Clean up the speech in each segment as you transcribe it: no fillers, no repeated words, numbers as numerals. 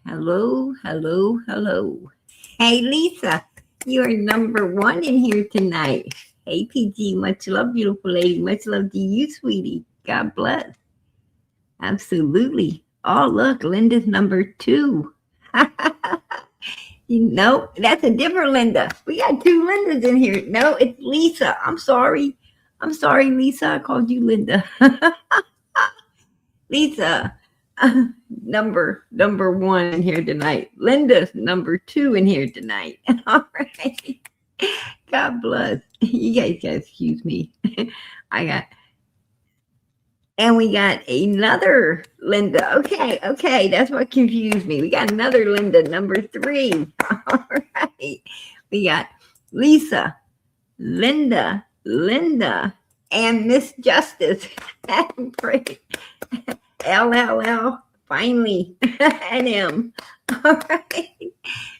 Hello, hello, hello. Hey, Lisa, you are number one in here tonight. Hey, PG, much love, beautiful lady. Much love to you, sweetie. God bless. Absolutely. Oh, look, Linda's number two. Nope, that's a different Linda. We got two Lindas in here. No, it's Lisa. I'm sorry. I'm sorry, Lisa. I called you Linda. Lisa, number one in here tonight. Linda's number two in here tonight. All right. God bless. You guys gotta excuse me. I got and we got another Linda. Okay, okay, that's what confused me. We got another Linda, number three. All right. We got Lisa, Linda, and Miss Justice. Great. LLL, finally, and M. All right.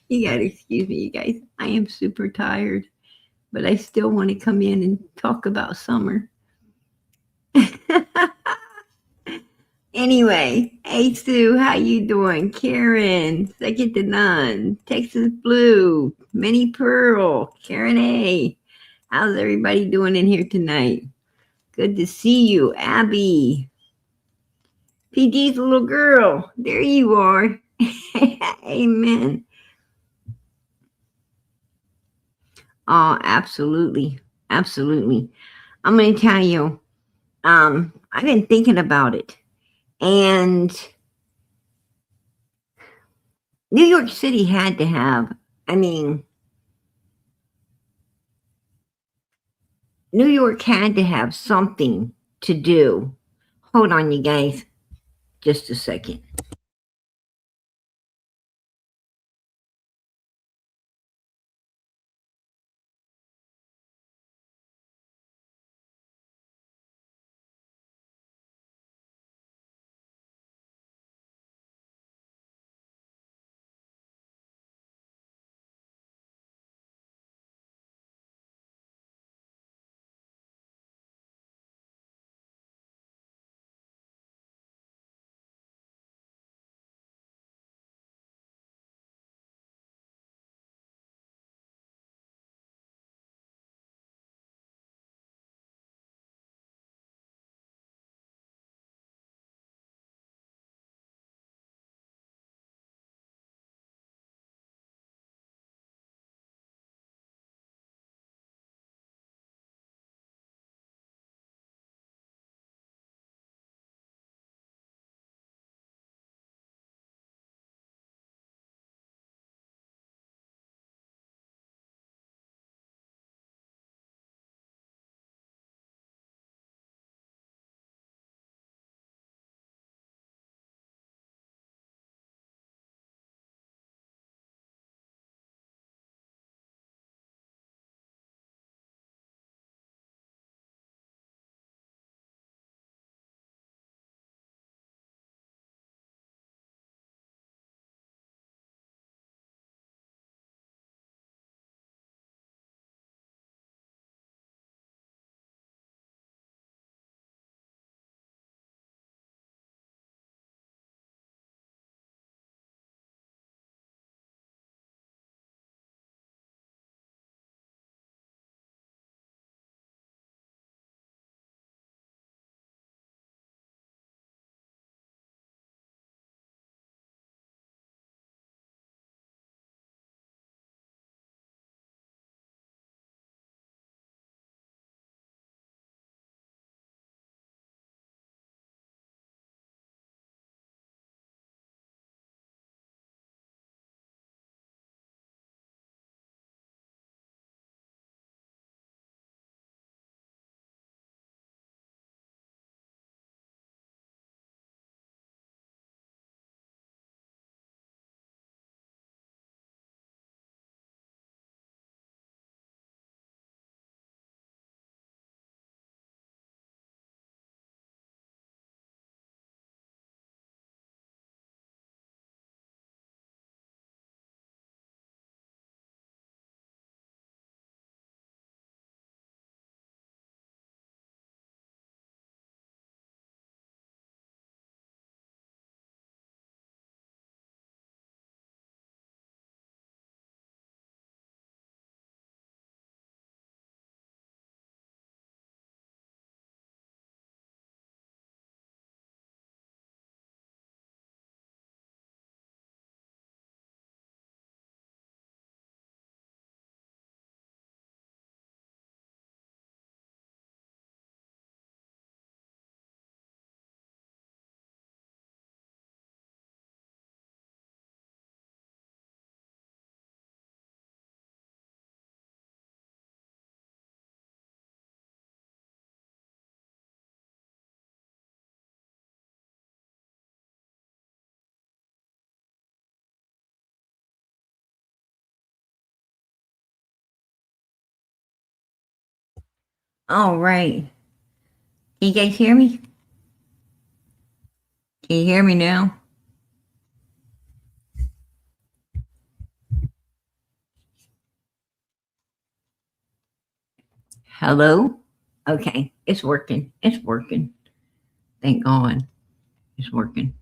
You gotta excuse me, you guys. I am super tired, but I still want to come in and talk about summer. Anyway, hey Sue, how you doing? Karen, second to none. Texas Blue, Minnie Pearl, Karen A. How's everybody doing in here tonight? Good to see you, Abby. PG's little girl. There you are. Amen. Oh, absolutely. Absolutely. I'm going to tell you, I've been thinking about it. And New York City had to have, I mean, New York had to have something to do. Hold on, you guys. Just a second. All right. Can you guys hear me? Can you hear me now? Hello? Okay. It's working. It's working. Thank God. It's working.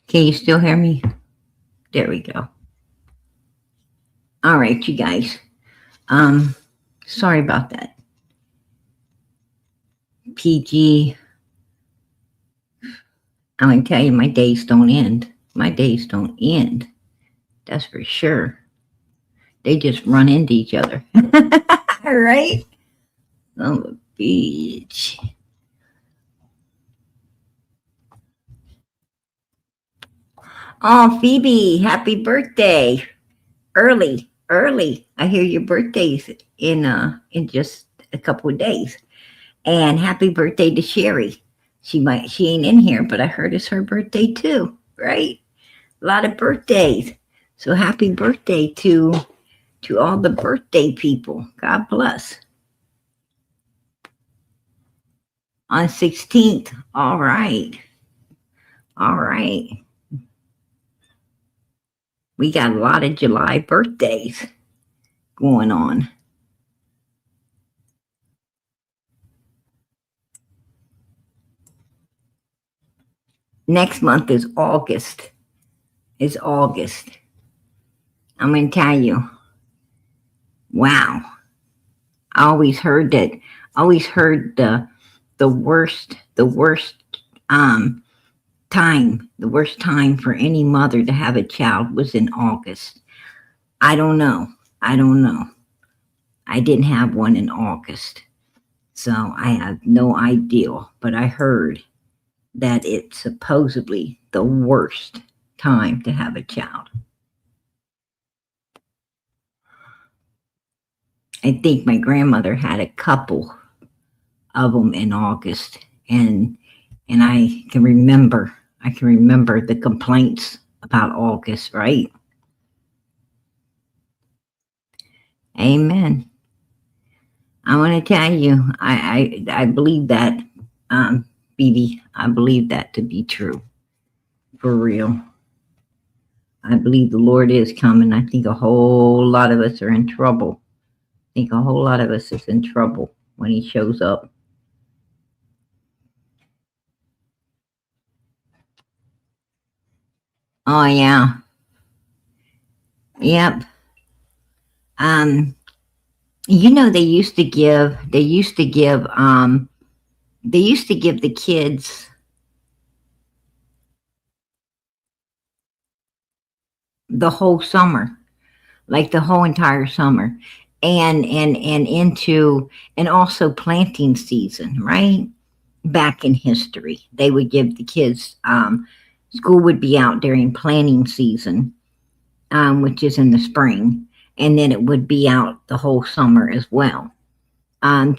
Can you still hear me? There we go. All right, you guys. Um, Sorry about that. PG, I'm gonna tell you, my days don't end. My days don't end. That's for sure. They just run into each other. Right? On the beach. Oh, Phoebe, happy birthday. Early, early. I hear your birthday's in just a couple of days. And happy birthday to Sherry. She ain't in here, but I heard it's her birthday too, right? A lot of birthdays. So happy birthday to all the birthday people. God bless. On 16th. All right. All right. We got a lot of July birthdays going on. Next month is August. Is August. I'm going to tell you. Wow. I always heard that. I always heard the worst um the worst time for any mother to have a child was in August. I don't know. I don't know. I didn't have one in August. So I have no idea, but I heard that it's supposedly the worst time to have a child. I think my grandmother had a couple of them in August, and I can remember the complaints about August, right? Amen. I want to tell you, I believe that, BB. I believe that to be true, for real. I believe the Lord is coming. I think a whole lot of us are in trouble. I think a whole lot of us is in trouble when He shows up. Oh yeah, yep. Um, they used to give the kids the whole summer, like the whole entire summer, and into and also planting season, right? Back in history, they would give the kids. School would be out during planting season, which is in the spring, and then it would be out the whole summer as well.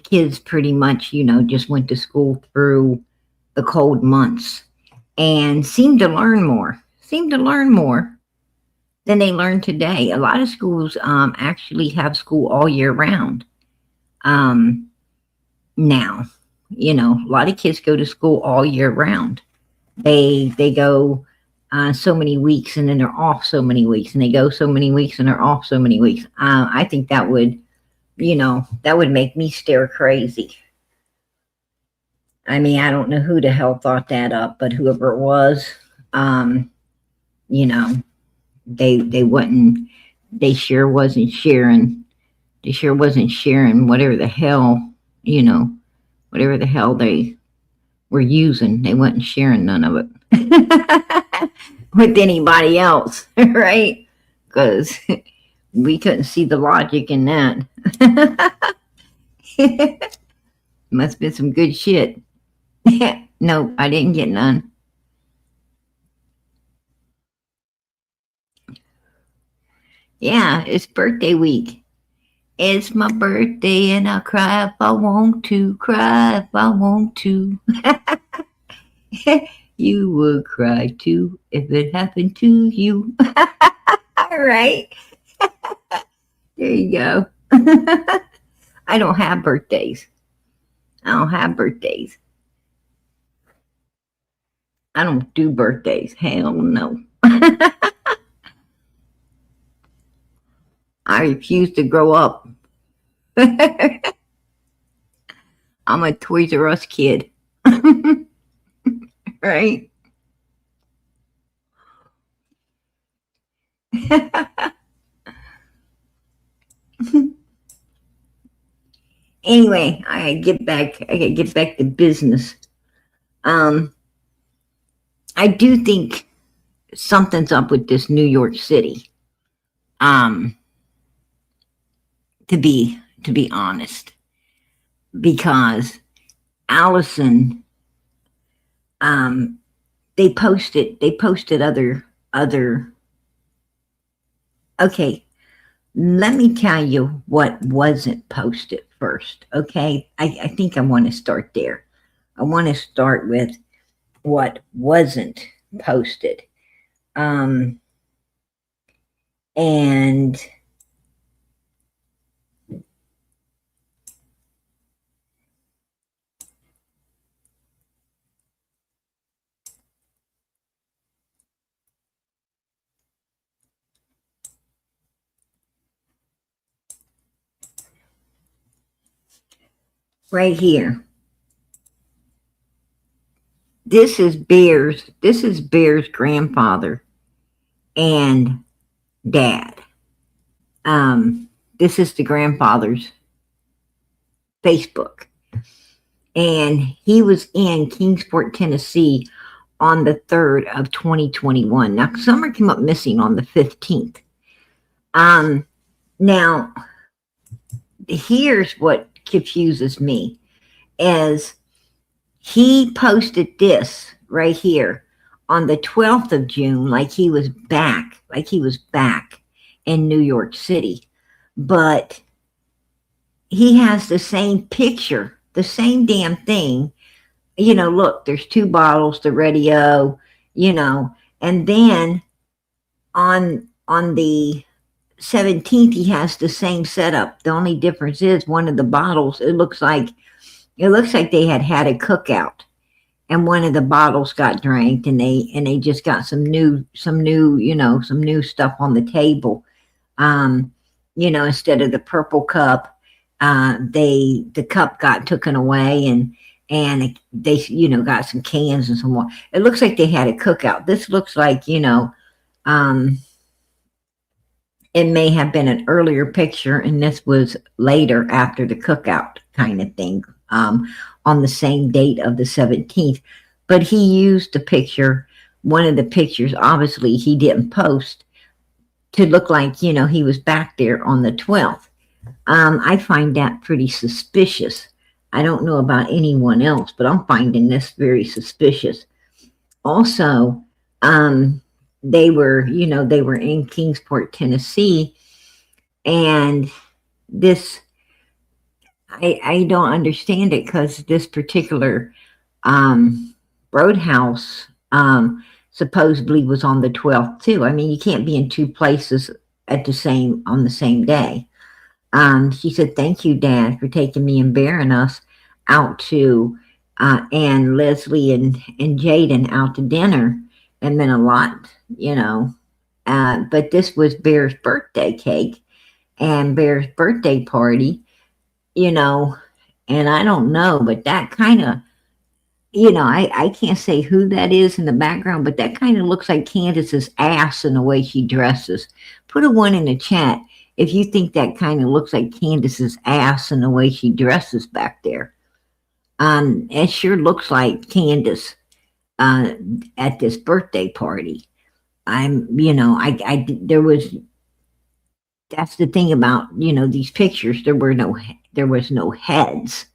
Kids pretty much, just went to school through the cold months and seemed to learn more than they learn today. A lot of schools actually have school all year round um, now. A lot of kids go to school all year round. They go so many weeks and then they're off so many weeks, and they go so many weeks and they're off so many weeks. I think that would make me stare crazy. I mean, I don't know who the hell thought that up, but whoever it was, um, you know, they wouldn't. They sure wasn't sharing. They sure wasn't sharing whatever the hell, you know, whatever the hell they were using. They wasn't sharing none of it with anybody else, right? Because we couldn't see the logic in that. Must have been some good shit. No, I didn't get none. Yeah, it's birthday week. It's my birthday and I'll cry if I want to, cry if I want to. You would cry too if it happened to you. All right. There you go. I don't have birthdays. I don't have birthdays. I don't do birthdays. Hell no. I refuse to grow up. I'm a Toys R Us kid. Right? Anyway, I gotta get back to business. Um, I do think something's up with this New York City. Um, to be honest, because Allison, um, they posted other. Okay, let me tell you what wasn't posted first. Okay, I think I want to start there. I want to start with what wasn't posted. Um, and right here, this is Bear's grandfather and dad. This is the grandfather's Facebook. And he was in Kingsport, Tennessee on the 3rd of 2021. Now, Summer came up missing on the 15th. Now, here's what confuses me is he posted this right here on the 12th of June, like he was back in New York City. But he has the same picture, the same damn thing. Look, there's two bottles, the radio, and then on the 17th he has the same setup. The only difference is one of the bottles, it looks like they had a cookout, and one of the bottles got drank, and they just got some new some new stuff on the table. Instead of the purple cup, the cup got taken away, and they got some cans and some more. It looks like they had a cookout. This looks like um, it may have been an earlier picture, and this was later after the cookout kind of thing, on the same date of the 17th. But he used the picture, one of the pictures, obviously he didn't post, to look like, he was back there on the 12th. I find that pretty suspicious. I don't know about anyone else, but I'm finding this very suspicious. Also, they were in Kingsport, Tennessee, and this, I don't understand it, because this particular roadhouse supposedly was on the 12th too. I mean, you can't be in two places on the same day. She said, "Thank you, Dad, for taking me and Bear and us out to, and Leslie and Jaden out to dinner. It meant a lot, But this was Bear's birthday cake and Bear's birthday party, and I don't know, but that kind of, I can't say who that is in the background, but that kind of looks like Candace's ass in the way she dresses. Put a 1 in the chat if you think that kind of looks like Candace's ass in the way she dresses back there. It sure looks like Candace at this birthday party. There was, that's the thing about, these pictures. There was no heads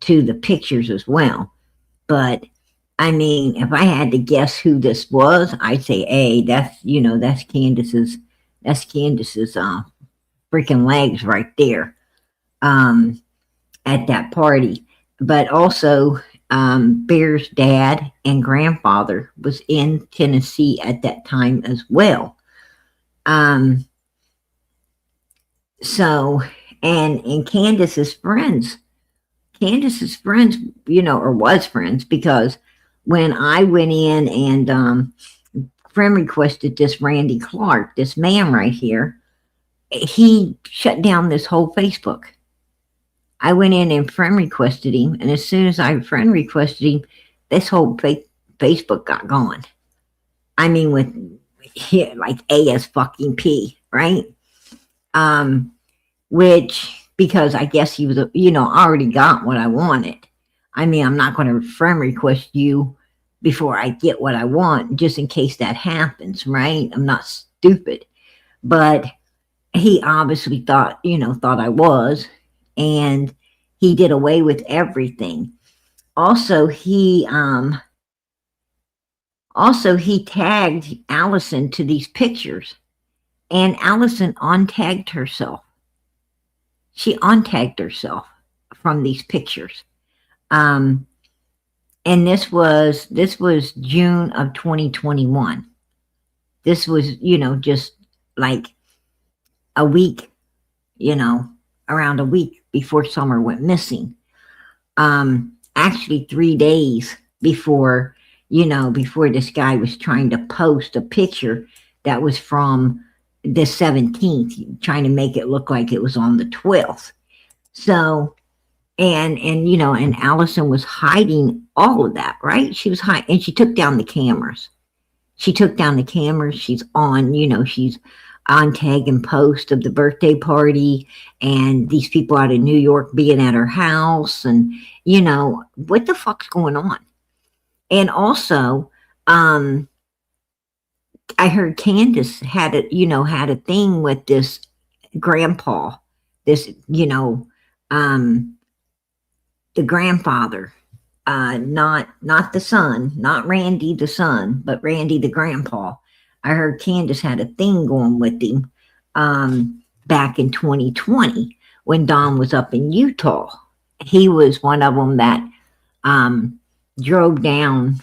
to the pictures as well. But I mean, if I had to guess who this was, I'd say, that's Candace's freaking legs right there, at that party. But also, Bear's dad and grandfather was in Tennessee at that time as well. So, and Candace's friends, or was friends, because when I went in and friend requested this Randy Clark, this man right here, he shut down this whole Facebook. I went in and friend requested him, and as soon as I friend requested him, this whole Facebook got gone. I mean, with like AS fucking P, right? Um, which, because I guess he was, already got what I wanted. I mean, I'm not going to friend request you before I get what I want, just in case that happens, right? I'm not stupid. But he obviously thought I was, and he did away with everything. Also, he tagged Allison to these pictures, and Allison untagged herself. She untagged herself from these pictures. Um, and this was June of 2021. This was, just like a week, around a week before Summer went missing. Actually 3 days before, before this guy was trying to post a picture that was from the 17th, trying to make it look like it was on the 12th. So, and Allison was hiding all of that, right? She was hiding, and she took down the cameras. She's on tag and post of the birthday party, and these people out of New York being at her house, and what the fuck's going on? And also, I heard Candace had a thing with this grandpa, this the grandfather, not the son, not Randy the son, but Randy the grandpa. I heard Candace had a thing going with him back in 2020 when Don was up in Utah. He was one of them that drove down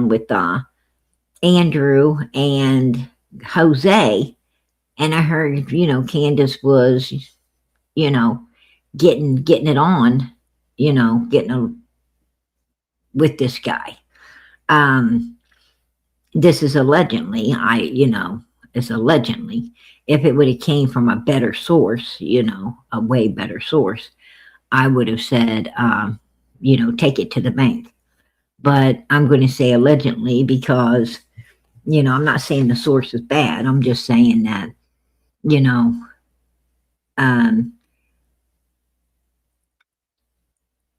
with Andrew and Jose, and I heard Candace was getting it on, with this guy. This is allegedly. It's allegedly. If it would have came from a better source, a way better source, I would have said, take it to the bank. But I'm going to say allegedly because, I'm not saying the source is bad. I'm just saying that,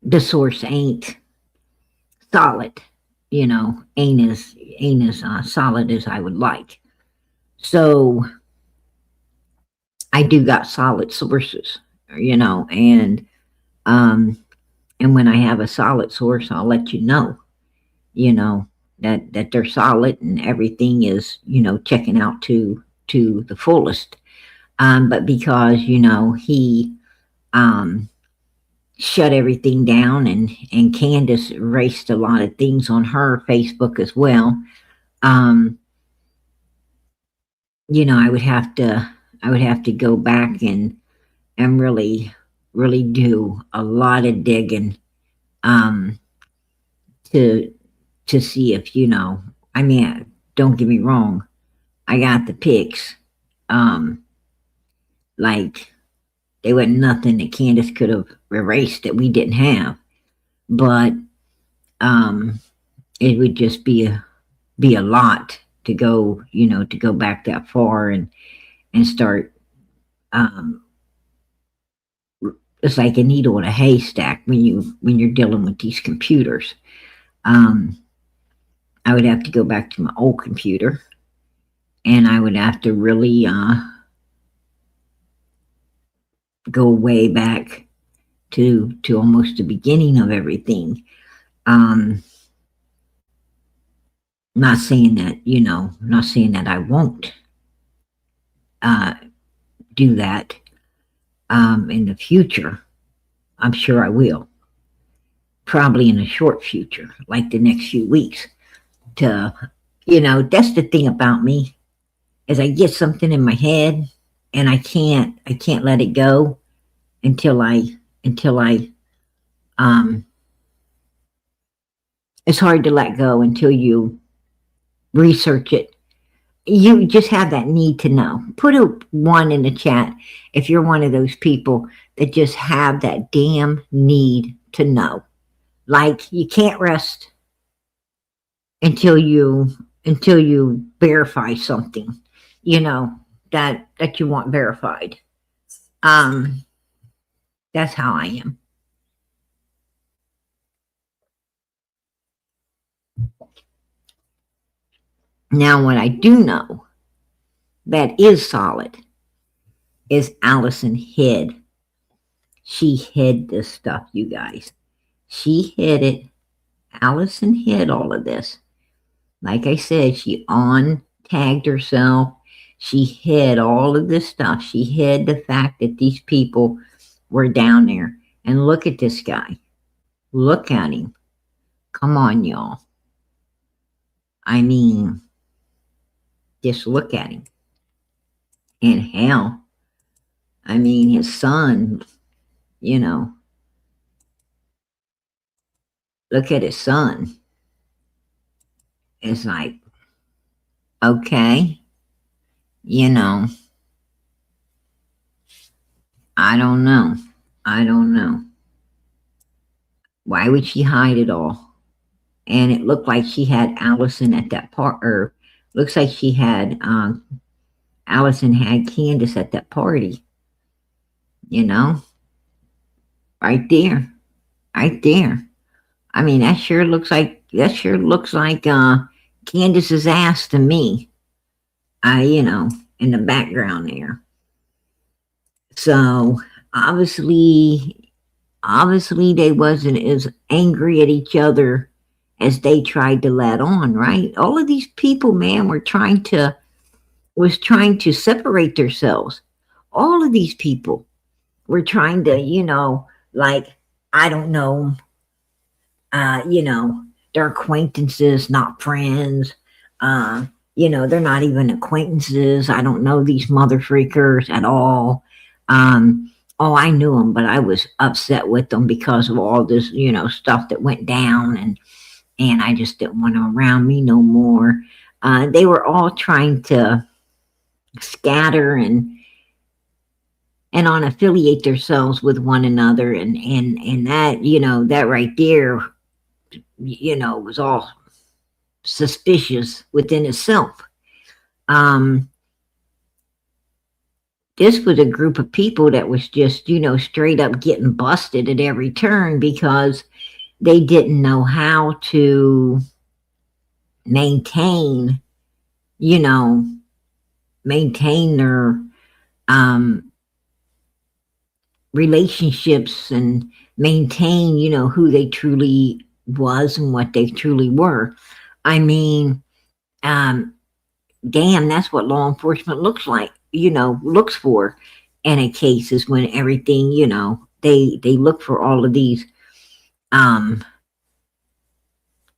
the source ain't solid, ain't as solid as I would like. So I do got solid sources, and when I have a solid source, I'll let you know, that they're solid and everything is, checking out to the fullest. But because, he shut everything down, and Candace erased a lot of things on her Facebook as well. I would have to go back and really do a lot of digging to see if I mean, don't get me wrong, I got the pics. Like they were nothing that Candace could have erased that we didn't have, but it would just be a lot to go back that far and start. It's like a needle in a haystack when you're dealing with these computers. I would have to go back to my old computer, and I would have to really go way back to almost the beginning of everything. Not saying that I won't do that in the future. I'm sure I will. Probably in the short future, like the next few weeks. That's the thing about me, is I get something in my head and I can't let it go until I um it's hard to let go until you research it. You just have that need to know. Put a one in the chat if you're one of those people that just have that damn need to know. Like you can't rest until you verify something, you know, that you want verified. Um that's how I am. Now what I do know that is solid is Allison hid. She hid this stuff, you guys. She hid it. Allison hid all of this. Like I said, she on tagged herself. She hid all of this stuff. She hid the fact that these people were down there. And look at this guy. Look at him. Come on, y'all. I mean, just look at him. And hell, I mean, his son, you know, look at his son. It's like, okay, you know, I don't know. I don't know. Why would she hide it all? And it looked like she had Allison at that part, or looks like she had Allison had Candace at that party. You know, right there, right there. I mean, that sure looks like Candace's ass to me. You know, in the background there. So obviously they wasn't as angry at each other as they tried to let on, right? All of these people, man, was trying to separate themselves. All of these people were trying to, you know, like, I don't know, you know, they're acquaintances, not friends. You know, they're not even acquaintances. I don't know these mother freakers at all. Oh, I knew them, but I was upset with them because of all this, you know, stuff that went down, and I just didn't want them around me no more. They were all trying to scatter and unaffiliate themselves with one another, and that, you know, that right there, you know, was all suspicious within itself. This was a group of people that was just, you know, straight up getting busted at every turn because they didn't know how to maintain, you know, maintain their relationships and maintain, you know, who they truly was and what they truly were. I mean, damn, that's what law enforcement looks like, you know, looks for in a case, is when everything, you know, they look for all of these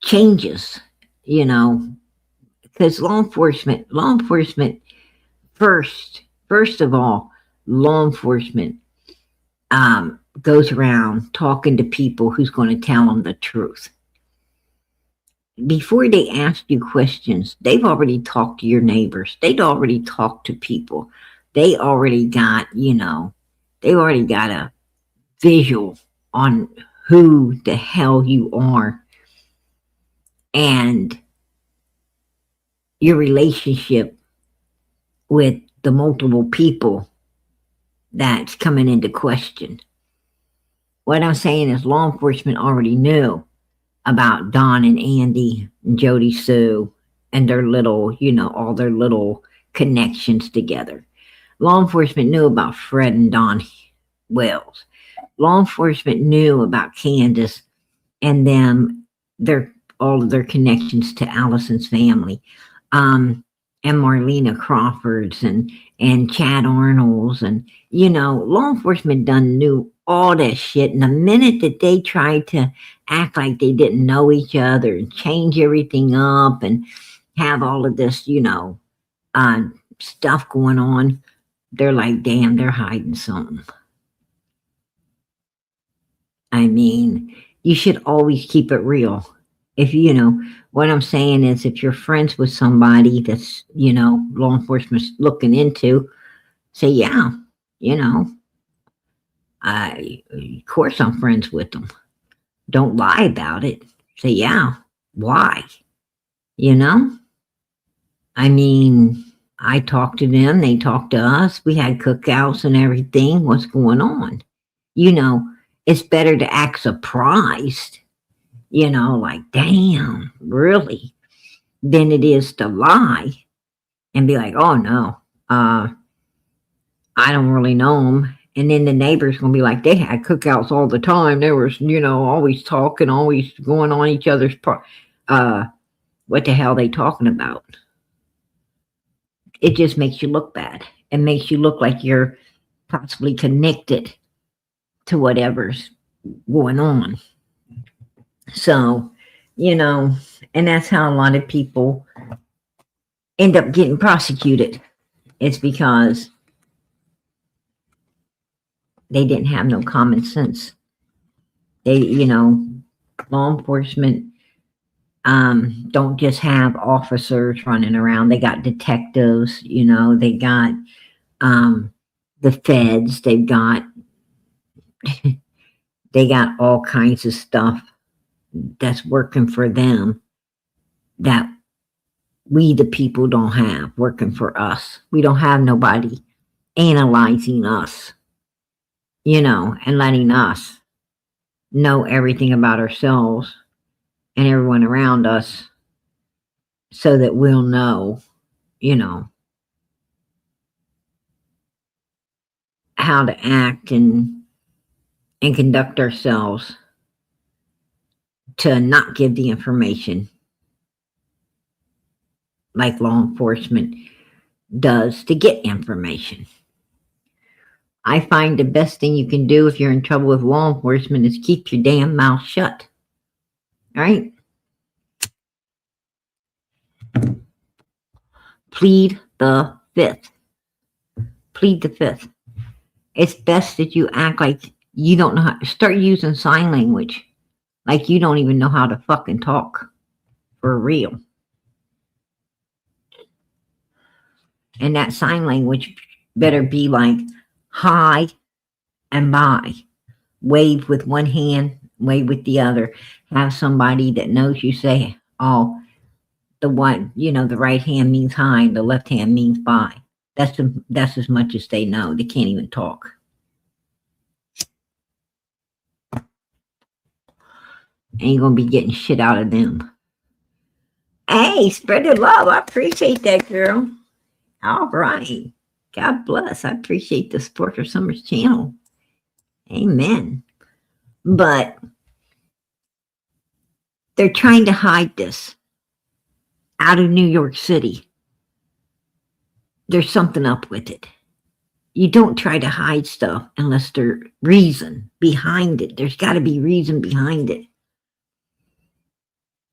changes, you know, because law enforcement first of all, law enforcement goes around talking to people who's going to tell them the truth. Before they ask you questions, they've already talked to your neighbors. They'd already talked to people. They already got, you know, they already got a visual on who the hell you are and your relationship with the multiple people that's coming into question. What I'm saying is law enforcement already knew about Don and Andy and Jody Sue and their little, you know, all their little connections together. Law enforcement knew about Fred and Don Wells. Law enforcement knew about Candace and them, all of their connections to Allison's family, and Marlena Crawford's and Chad Arnold's, and, you know, law enforcement done knew all that shit. And the minute that they tried to act like they didn't know each other and change everything up and have all of this, you know, stuff going on, they're like, damn, they're hiding something. I mean, you should always keep it real. If what I'm saying is, if you're friends with somebody that's, law enforcement's looking into, say, yeah, you know, of course I'm friends with them. Don't lie about it. Say, yeah, why? You know? I mean, I talked to them, they talked to us, we had cookouts and everything. What's going on? You know, it's better to act surprised, like, damn, really, than it is to lie and be like, oh no, I don't really know them. And then the neighbors gonna be like, they had cookouts all the time. There was, always talking, always going on each other's what the hell they talking about? It just makes you look bad. It makes you look like you're possibly connected to whatever's going on. So, and that's how a lot of people end up getting prosecuted. It's because they didn't have no common sense. They, law enforcement don't just have officers running around. They got detectives, they got the feds, they got all kinds of stuff that's working for them that we the people don't have working for us. We don't have nobody analyzing us, and letting us know everything about ourselves and everyone around us so that we'll know, how to act and conduct ourselves to not give the information like law enforcement does to get information. I find the best thing you can do if you're in trouble with law enforcement is keep your damn mouth shut. All right? Plead the fifth. Plead the fifth. It's best that you act like you don't know how to start using sign language. Like you don't even know how to fucking talk for real. And that sign language better be like hi and bye. Wave with one hand, wave with the other. Have somebody that knows you say, oh, the right hand means hi, the left hand means bye. That's as much as they know. They can't even talk. Ain't gonna be getting shit out of them. Hey, spread the love. I appreciate that, girl. All right. God bless. I appreciate the support for Summer's channel. Amen. But they're trying to hide this out of New York City. There's something up with it. You don't try to hide stuff unless there's reason behind it. There's got to be reason behind it.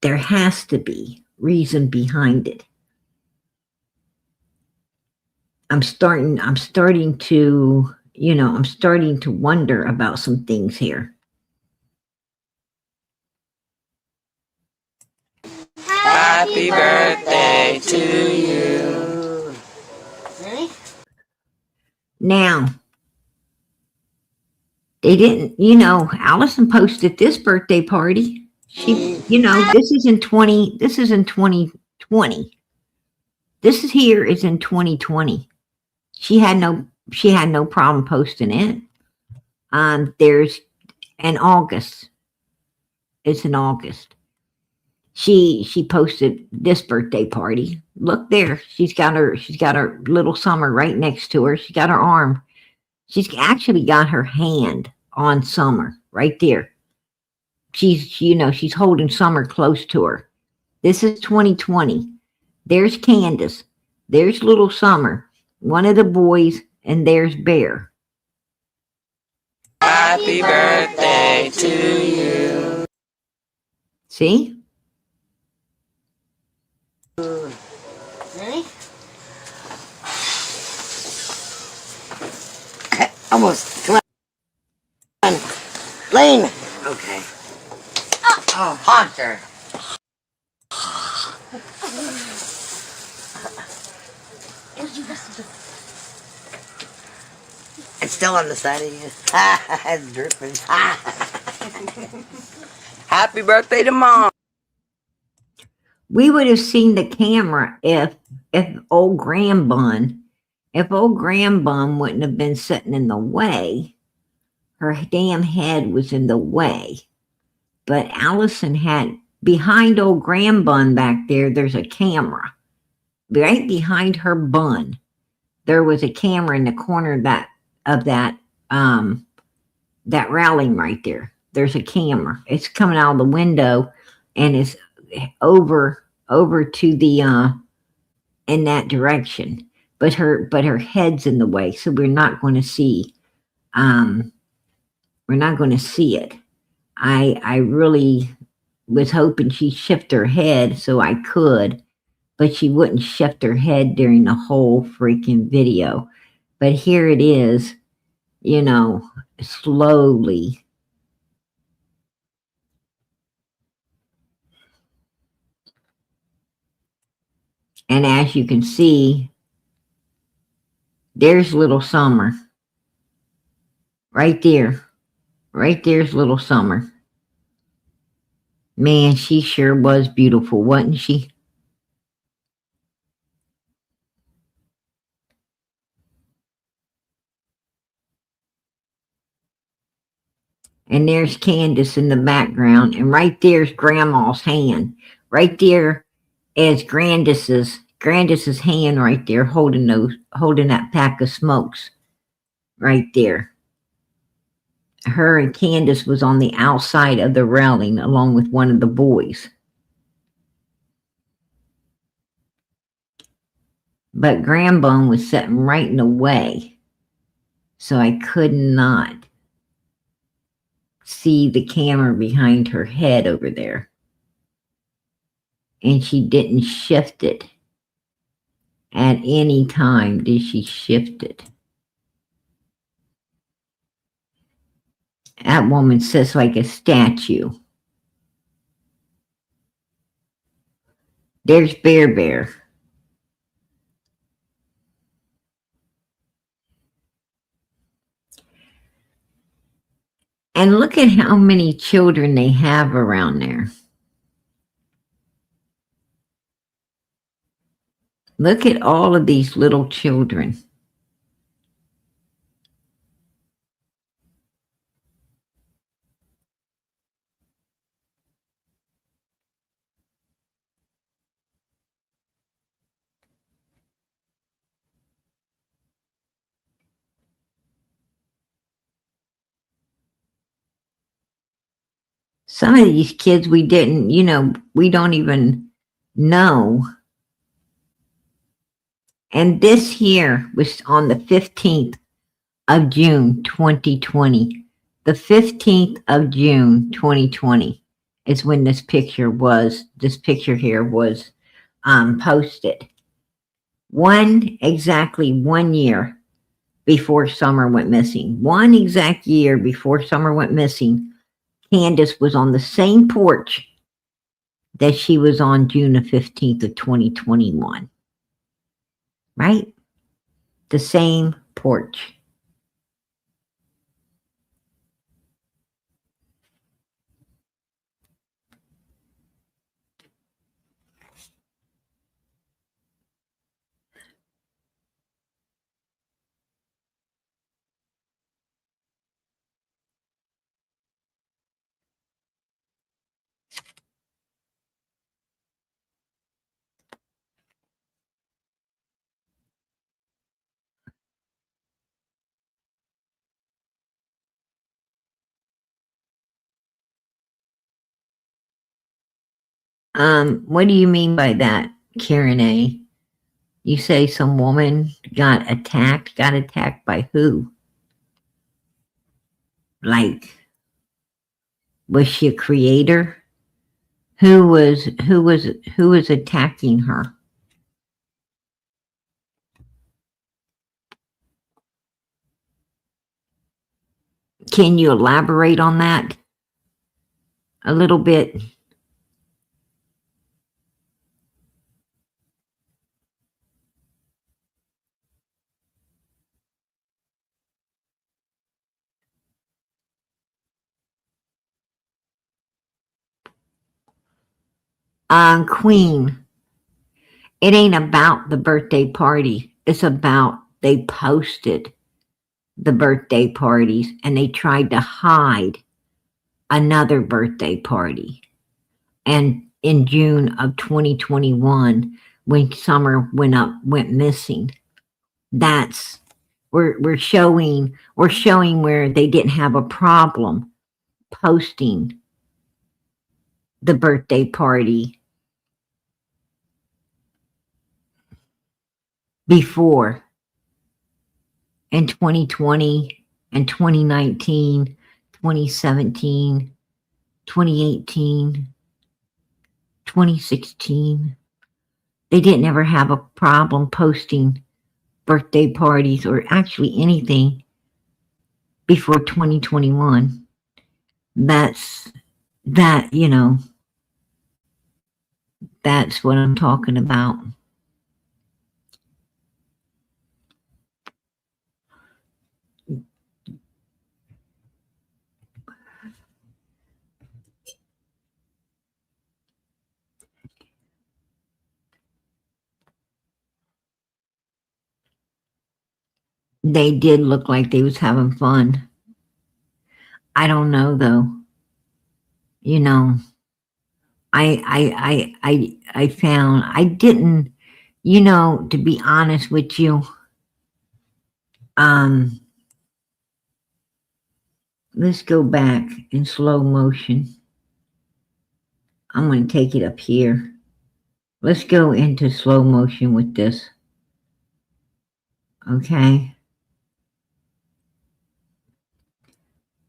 There has to be reason behind it. I'm starting to, I'm starting to wonder about some things here. Happy birthday to you. Now, they didn't, Allison posted this birthday party. She, this is in 2020. This is here is in 2020. She had no problem posting it. There's in August. It's in August. She posted this birthday party. Look there. She's got her little Summer right next to her. She got her arm. She's actually got her hand on Summer right there. She's holding Summer close to her. This is 2020. There's Candace. There's little Summer, one of the boys, and there's Bear. Happy birthday to you. See? Almost. Come on. Lane. Okay. Oh, Hunter. It's still on the side of you. It's dripping. Happy birthday to Mom. We would have seen the camera if old Grandbun, if old Grandbun wouldn't have been sitting in the way. Her damn head was in the way. But Allison had, behind old Grandbun back there, there's a camera. Right behind her bun, there was a camera in the corner of that railing right there. There's a camera. It's coming out of the window and it's over to the in that direction. But her head's in the way, so we're not going to see it. I really was hoping she'd shift her head so I could, but she wouldn't shift her head during the whole freaking video. But here it is, slowly. And as you can see, there's little Summer. Right there. Right there's little Summer. Man, she sure was beautiful, wasn't she? And there's Candace in the background. And right there's Grandma's hand. Right there is Grandis's hand right there holding that pack of smokes. Right there. Her and Candace was on the outside of the railing along with one of the boys. But Grandbone was sitting right in the way. So I could not see the camera behind her head over there. And she didn't shift it. At any time did she shift it. That woman sits like a statue. There's Bear. And look at how many children they have around there. Look at all of these little children. Some of these kids we don't even know. And this here was on the 15th of June, 2020. The 15th of June, 2020 is when this picture here was posted. Exactly 1 year before Summer went missing. 1 exact year before Summer went missing, Candace was on the same porch that she was on June the 15th of 2021. Right? The same porch. What do you mean by that, Karen A? You say some woman got attacked? Got attacked by who? Like, was she a creator? Who was attacking her? Can you elaborate on that a little bit? Queen, it ain't about the birthday party. It's about they posted the birthday parties and they tried to hide another birthday party. And in June of 2021, when Summer went missing, that's we're showing where they didn't have a problem posting the birthday party before in 2020 and 2019, 2017, 2018, 2016. They didn't ever have a problem posting birthday parties or actually anything before 2021. That's that, that's what I'm talking about. They did look like they was having fun. I don't know though. You know, I found I didn't, to be honest with you, um, let's go back in slow motion. I'm going to take it up here. Let's go into slow motion with this. Okay.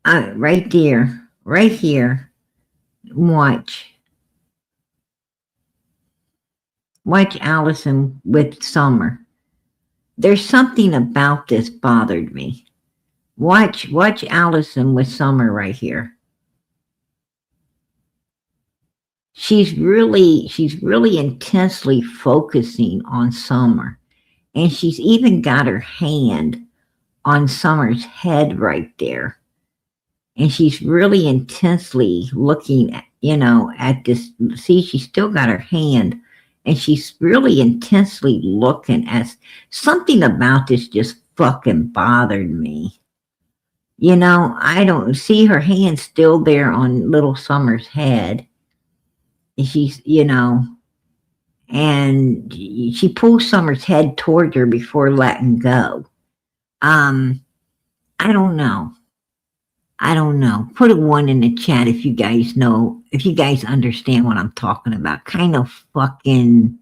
Right there, right here. Watch Allison with Summer. There's something about this bothered me. Watch Allison with Summer right here. She's really intensely focusing on Summer. And she's even got her hand on Summer's head right there. And she's really intensely looking at this. See, she's still got her hand and she's really intensely looking at something about this just fucking bothered me. I don't see her hand still there on little Summer's head. And she's, and she pulls Summer's head toward her before letting go. I don't know. Put a 1 in the chat if you guys know, if you guys understand what I'm talking about. Kind of fucking,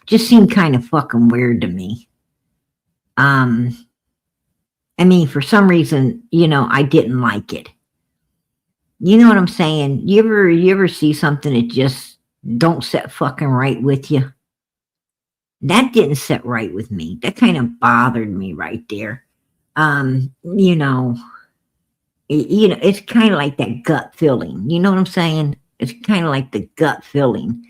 just seemed kind of fucking weird to me. I mean, for some reason, I didn't like it. You know what I'm saying? You ever see something that just don't set fucking right with you? That didn't set right with me. That kind of bothered me right there. It's kind of like that gut feeling. You know what I'm saying? It's kind of like the gut feeling.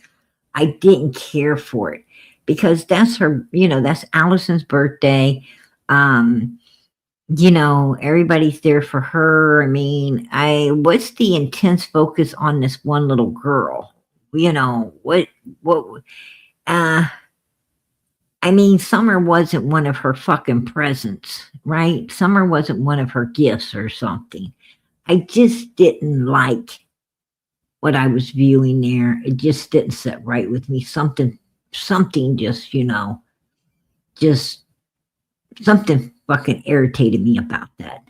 I didn't care for it because that's her, that's Allison's birthday. Everybody's there for her. I mean, what's the intense focus on this one little girl? I mean, Summer wasn't one of her fucking presents, right? Summer wasn't one of her gifts or something. I just didn't like what I was viewing there. It just didn't sit right with me. Something just, just something fucking irritated me about that.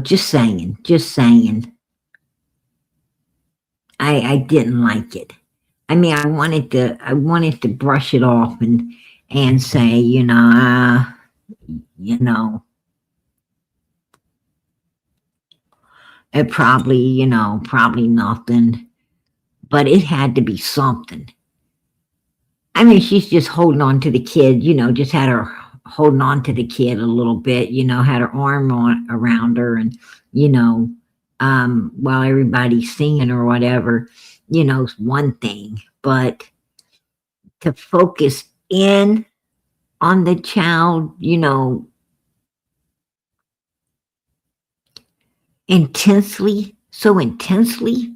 Just saying. I didn't like it. I mean, I wanted to brush it off and say, it probably nothing, but it had to be something. I mean, she's just holding on to the kid, just had her holding on to the kid a little bit, had her arm on around her, and you know, while everybody's singing or whatever, is one thing, but to focus in on the child, intensely, so intensely,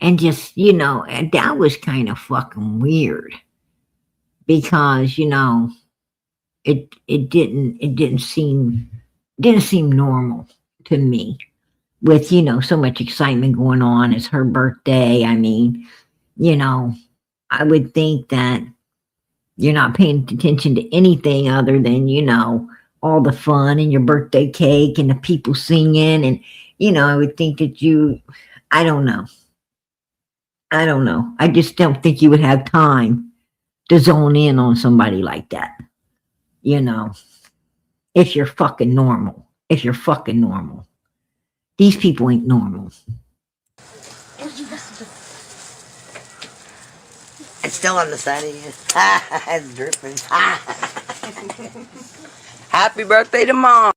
and just, and that was kind of fucking weird because, it didn't seem normal to me with, so much excitement going on. It's her birthday. I mean, you know, I would think that you're not paying attention to anything other than, all the fun and your birthday cake and the people singing. And, I would think that I don't know. I don't know. I just don't think you would have time to zone in on somebody like that, you know, if you're fucking normal. If you're fucking normal. These people ain't normal. It's still on the side of you. It's dripping. Happy birthday to Mom.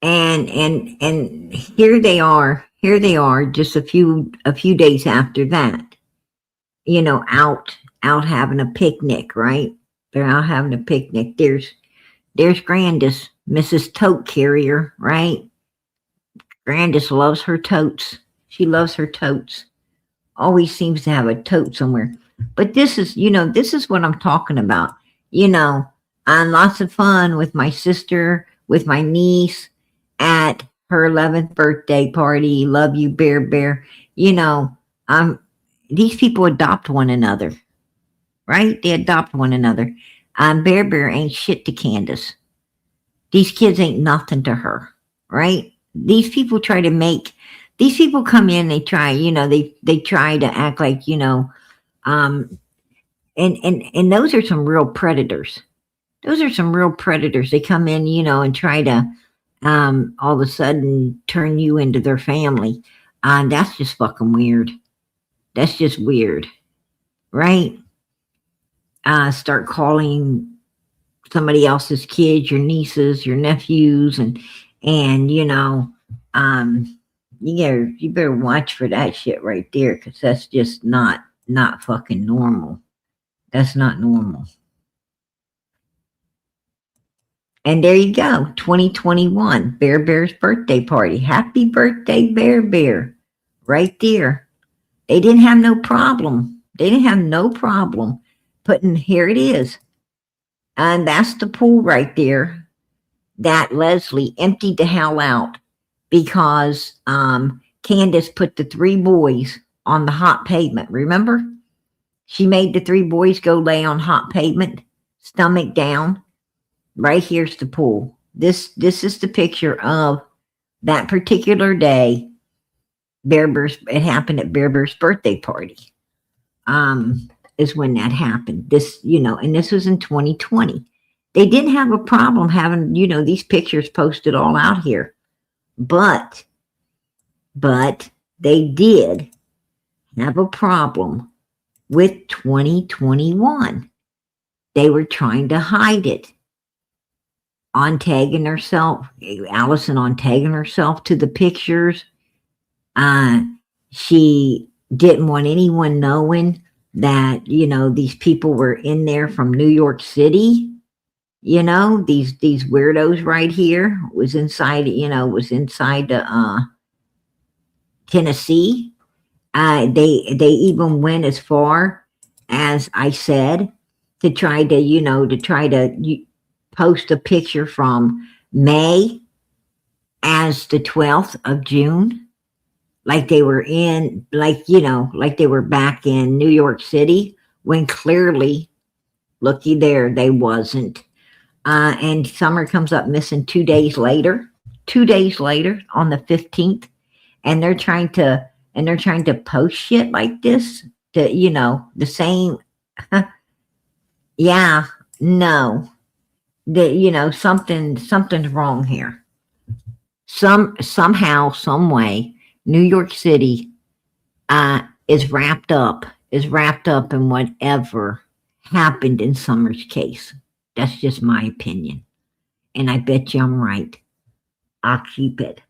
And here they are. Here they are just a few days after that. Out having a picnic, right? They're out having a picnic. There's Grandis, Mrs. Tote Carrier, right? Grandis loves her totes. She loves her totes. Always seems to have a tote somewhere. But this is what I'm talking about. I'm lots of fun with my sister, with my niece at her 11th birthday party. Love you, Bear Bear. These people adopt one another, right? They adopt one another. Bear Bear ain't shit to Candace. These kids ain't nothing to her, right? These people come in, they try, they try to act like, and those are some real predators. Those are some real predators. They come in, and try to, all of a sudden turn you into their family. That's just fucking weird. That's just weird, right? Start calling somebody else's kids your nieces, your nephews, and you better watch for that shit right there, because that's just not fucking normal. That's not normal. And there you go, 2021 Bear Bear's birthday party. Happy birthday, Bear Bear, right there. They didn't have no problem. They didn't have no problem putting, here it is. And that's the pool right there that Leslie emptied the hell out because Candace put the 3 boys on the hot pavement. Remember? She made the 3 boys go lay on hot pavement, stomach down. Right here's the pool. This is the picture of that particular day. It happened at Bear Bear's birthday party. Is when that happened. And this was in 2020. They didn't have a problem having, these pictures posted all out here. But they did have a problem with 2021. They were trying to hide it. Allison on tagging herself to the pictures. She didn't want anyone knowing that, these people were in there from New York City. These weirdos right here was inside the Tennessee. They even went as far as I said to try to post a picture from May as the 12th of June, like they were like they were back in New York City, when clearly, looky there, they wasn't. And Summer comes up missing 2 days later. 2 days later, on the 15th, and they're trying to post shit like this to the same. Yeah, no, that something's wrong here. Somehow, some way, New York City is wrapped up in whatever happened in Summer's case. That's just my opinion. And I bet you I'm right. I'll keep it.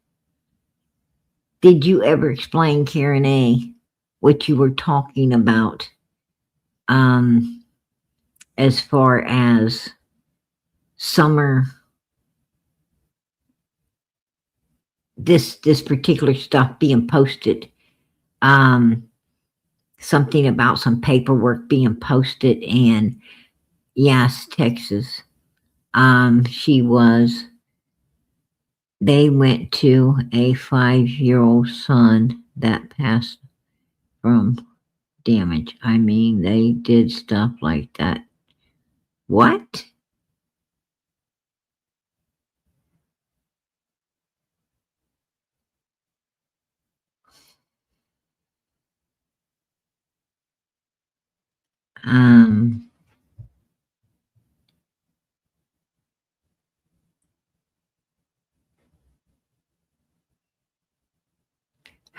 Did you ever explain, Karen A, what you were talking about um, as far as Summer, this particular stuff being posted? Um, Something about some paperwork being posted, and yes, Texas. She was. They went to a 5-year-old son that passed from damage. I mean, they did stuff like that. What? Um,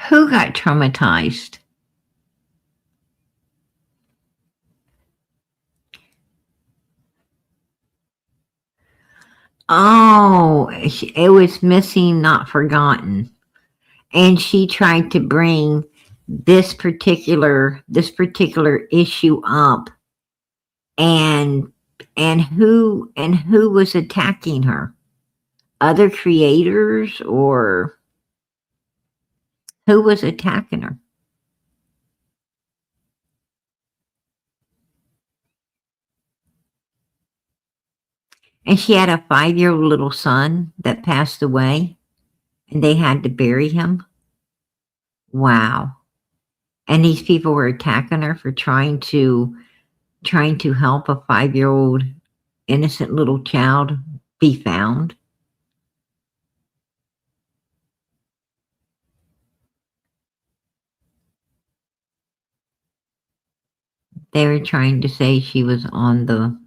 who got traumatized? Oh, it was missing, not forgotten. And she tried to bring this particular issue up, and who was attacking her? Other creators, or who was attacking her? And she had a 5-year-old little son that passed away, and they had to bury him. Wow. And these people were attacking her for trying to help a 5-year-old innocent little child be found. They were trying to say she was on the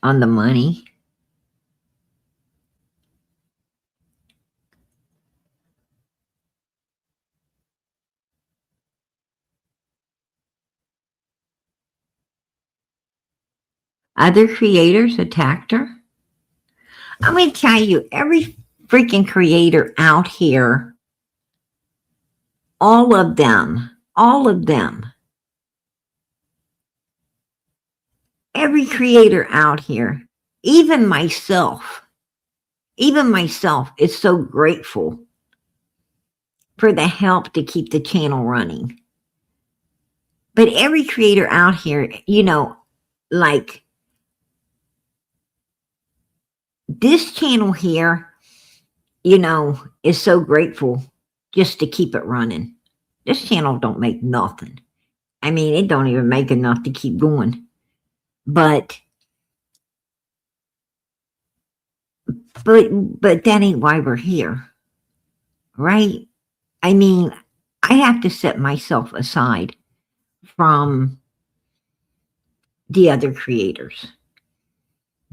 money. Other creators attacked her. I'm going to tell you, every freaking creator out here, all of them, every creator out here, even myself is so grateful for the help to keep the channel running. But every creator out here, like this channel here, is so grateful just to keep it running. This channel don't make nothing. I mean, it don't even make enough to keep going. But that ain't why we're here, right? I mean, I have to set myself aside from the other creators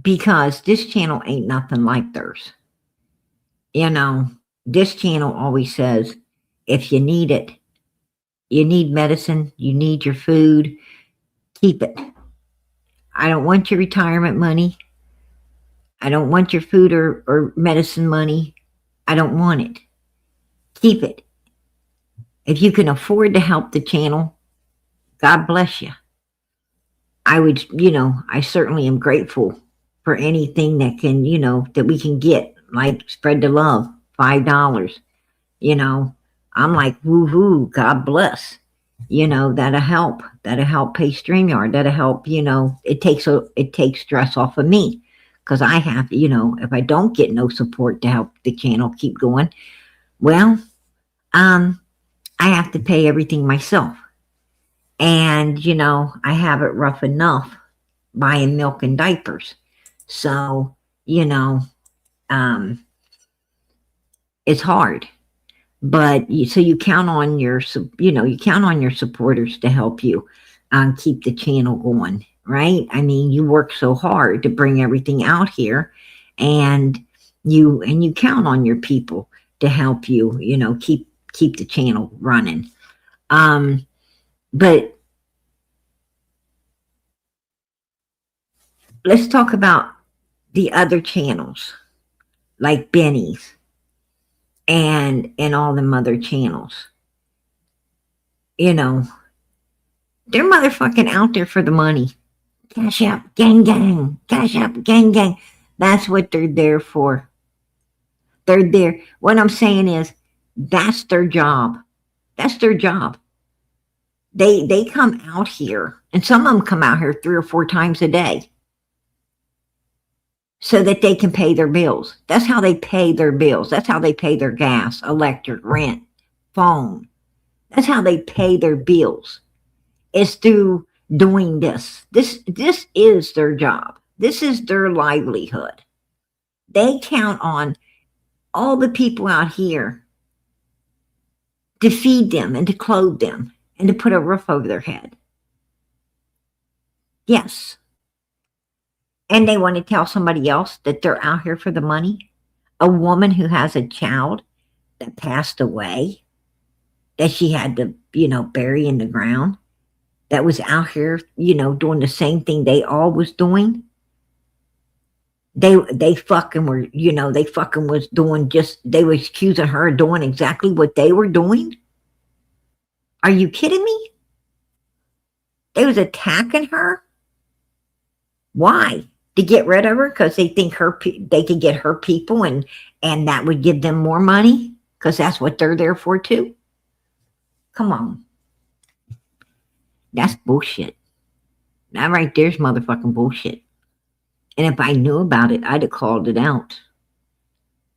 because this channel ain't nothing like theirs. This channel always says, if you need it, you need medicine, you need your food, keep it. I don't want your retirement money. I don't want your food or medicine money. I don't want it. Keep it. If you can afford to help the channel, God bless you. I certainly am grateful for anything that can, that we can get, like spread the love, $5. I'm like, woohoo, God bless. That'll help. That'll help pay StreamYard. That'll help, it takes stress off of me. Because I have, if I don't get no support to help the channel keep going, well, I have to pay everything myself. And, I have it rough enough buying milk and diapers. So, it's hard. But so you count on your supporters to help you keep the channel going, right? I mean, you work so hard to bring everything out here, and you count on your people to help you, keep the channel running. But let's talk about the other channels like Benny's and all them other channels. They're motherfucking out there for the money. Cash up, gang, gang. Cash up, gang, gang. That's what they're there for. They're there. What I'm saying is, that's their job. That's their job. They come out here, and some of them come out here 3 or 4 times a day so that they can pay their bills. That's how they pay their bills. That's how they pay their gas, electric, rent, phone. That's how they pay their bills. It's through doing this. This is their job. This is their livelihood. They count on all the people out here to feed them and to clothe them and to put a roof over their head. Yes. And they want to tell somebody else that they're out here for the money. A woman who has a child that passed away, that she had to, bury in the ground, that was out here, doing the same thing they all was doing. They fucking were, they fucking was doing they was accusing her of doing exactly what they were doing. Are you kidding me? They was attacking her. Why? To get rid of her because they think they could get her people and that would give them more money because that's what they're there for too. Come on. That's bullshit. That right there's motherfucking bullshit. And if I knew about it, I'd have called it out.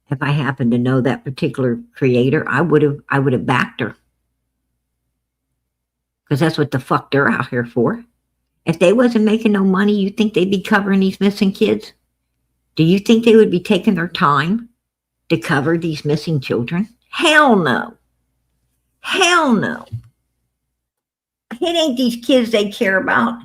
If I happened to know that particular creator, I would have backed her. Because that's what the fuck they're out here for. If they wasn't making no money, you think they'd be covering these missing kids? Do you think they would be taking their time to cover these missing children? Hell no. Hell no. It ain't these kids they care about.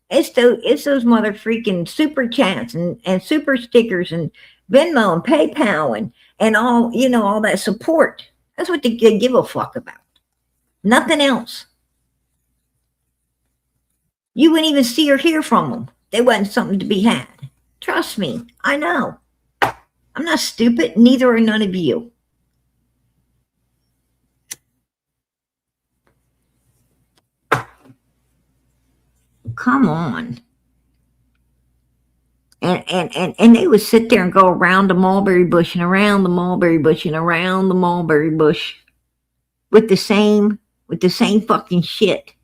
It's those mother freaking super chats and super stickers and Venmo and PayPal and all, all that support. That's what they give a fuck about. Nothing else. You wouldn't even see or hear from them. They wasn't something to be had. Trust me, I know. I'm not stupid, neither are none of you. Come on. And they would sit there and go around the mulberry bush and around the mulberry bush and around the mulberry bush with the same fucking shit,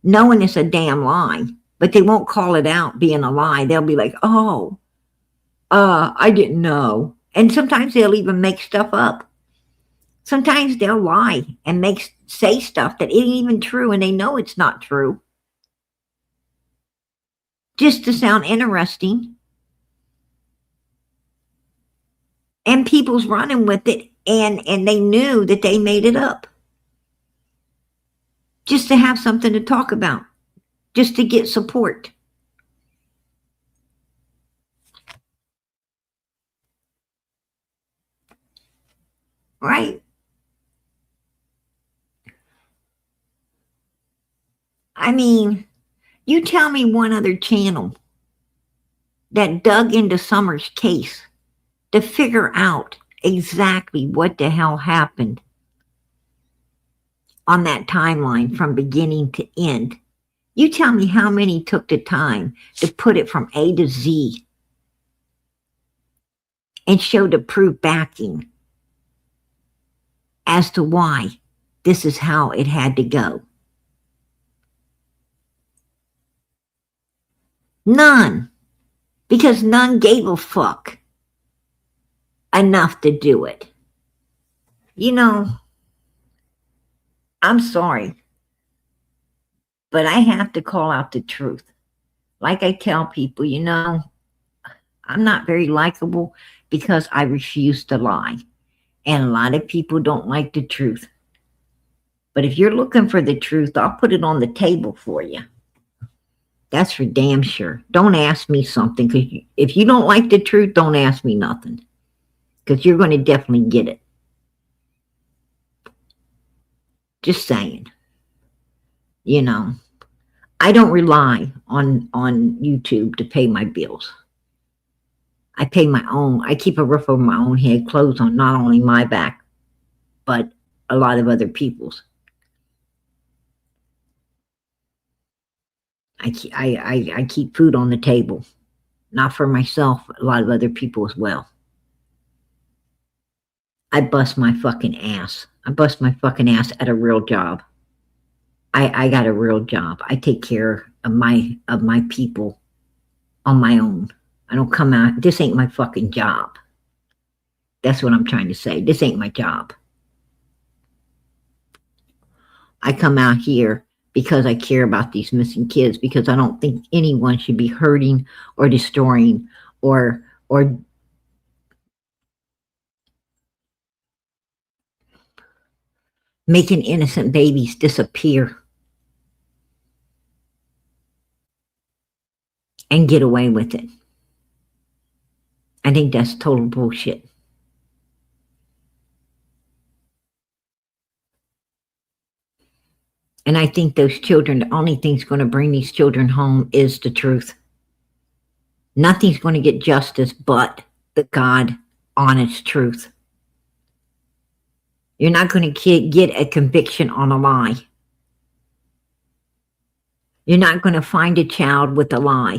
knowing it's a damn lie, but they won't call it out being a lie. They'll be like, I didn't know. And sometimes they'll even make stuff up. Sometimes they'll lie and say stuff that ain't even true and they know it's not true. Just to sound interesting. And people's running with it and they knew that they made it up. Just to have something to talk about. Just to get support. Right? I mean, you tell me one other channel that dug into Summer's case to figure out exactly what the hell happened on that timeline from beginning to end. You tell me how many took the time to put it from A to Z and show the proof backing as to why this is how it had to go. None. Because none gave a fuck enough to do it. I'm sorry, but I have to call out the truth. Like I tell people, I'm not very likable because I refuse to lie. And a lot of people don't like the truth. But if you're looking for the truth, I'll put it on the table for you. That's for damn sure. Don't ask me something, because if you don't like the truth, don't ask me nothing. because you're going to definitely get it. Just saying. You know, I don't rely on YouTube to pay my bills. I pay my own. I keep a roof over my own head, clothes on not only my back, but a lot of other people's. I keep food on the table, not for myself, a lot of other people as well. I bust my fucking ass. I bust my fucking ass at a real job. I got a real job. I take care of my people on my own. I don't come out. This ain't my fucking job. That's what I'm trying to say. This ain't my job. I come out here because I care about these missing kids, because I don't think anyone should be hurting or destroying or making innocent babies disappear and get away with it. I think that's total bullshit. And I think those children, the only thing's going to bring these children home is the truth. Nothing's going to get justice but the God honest truth. You're not going to get a conviction on a lie. You're not going to find a child with a lie.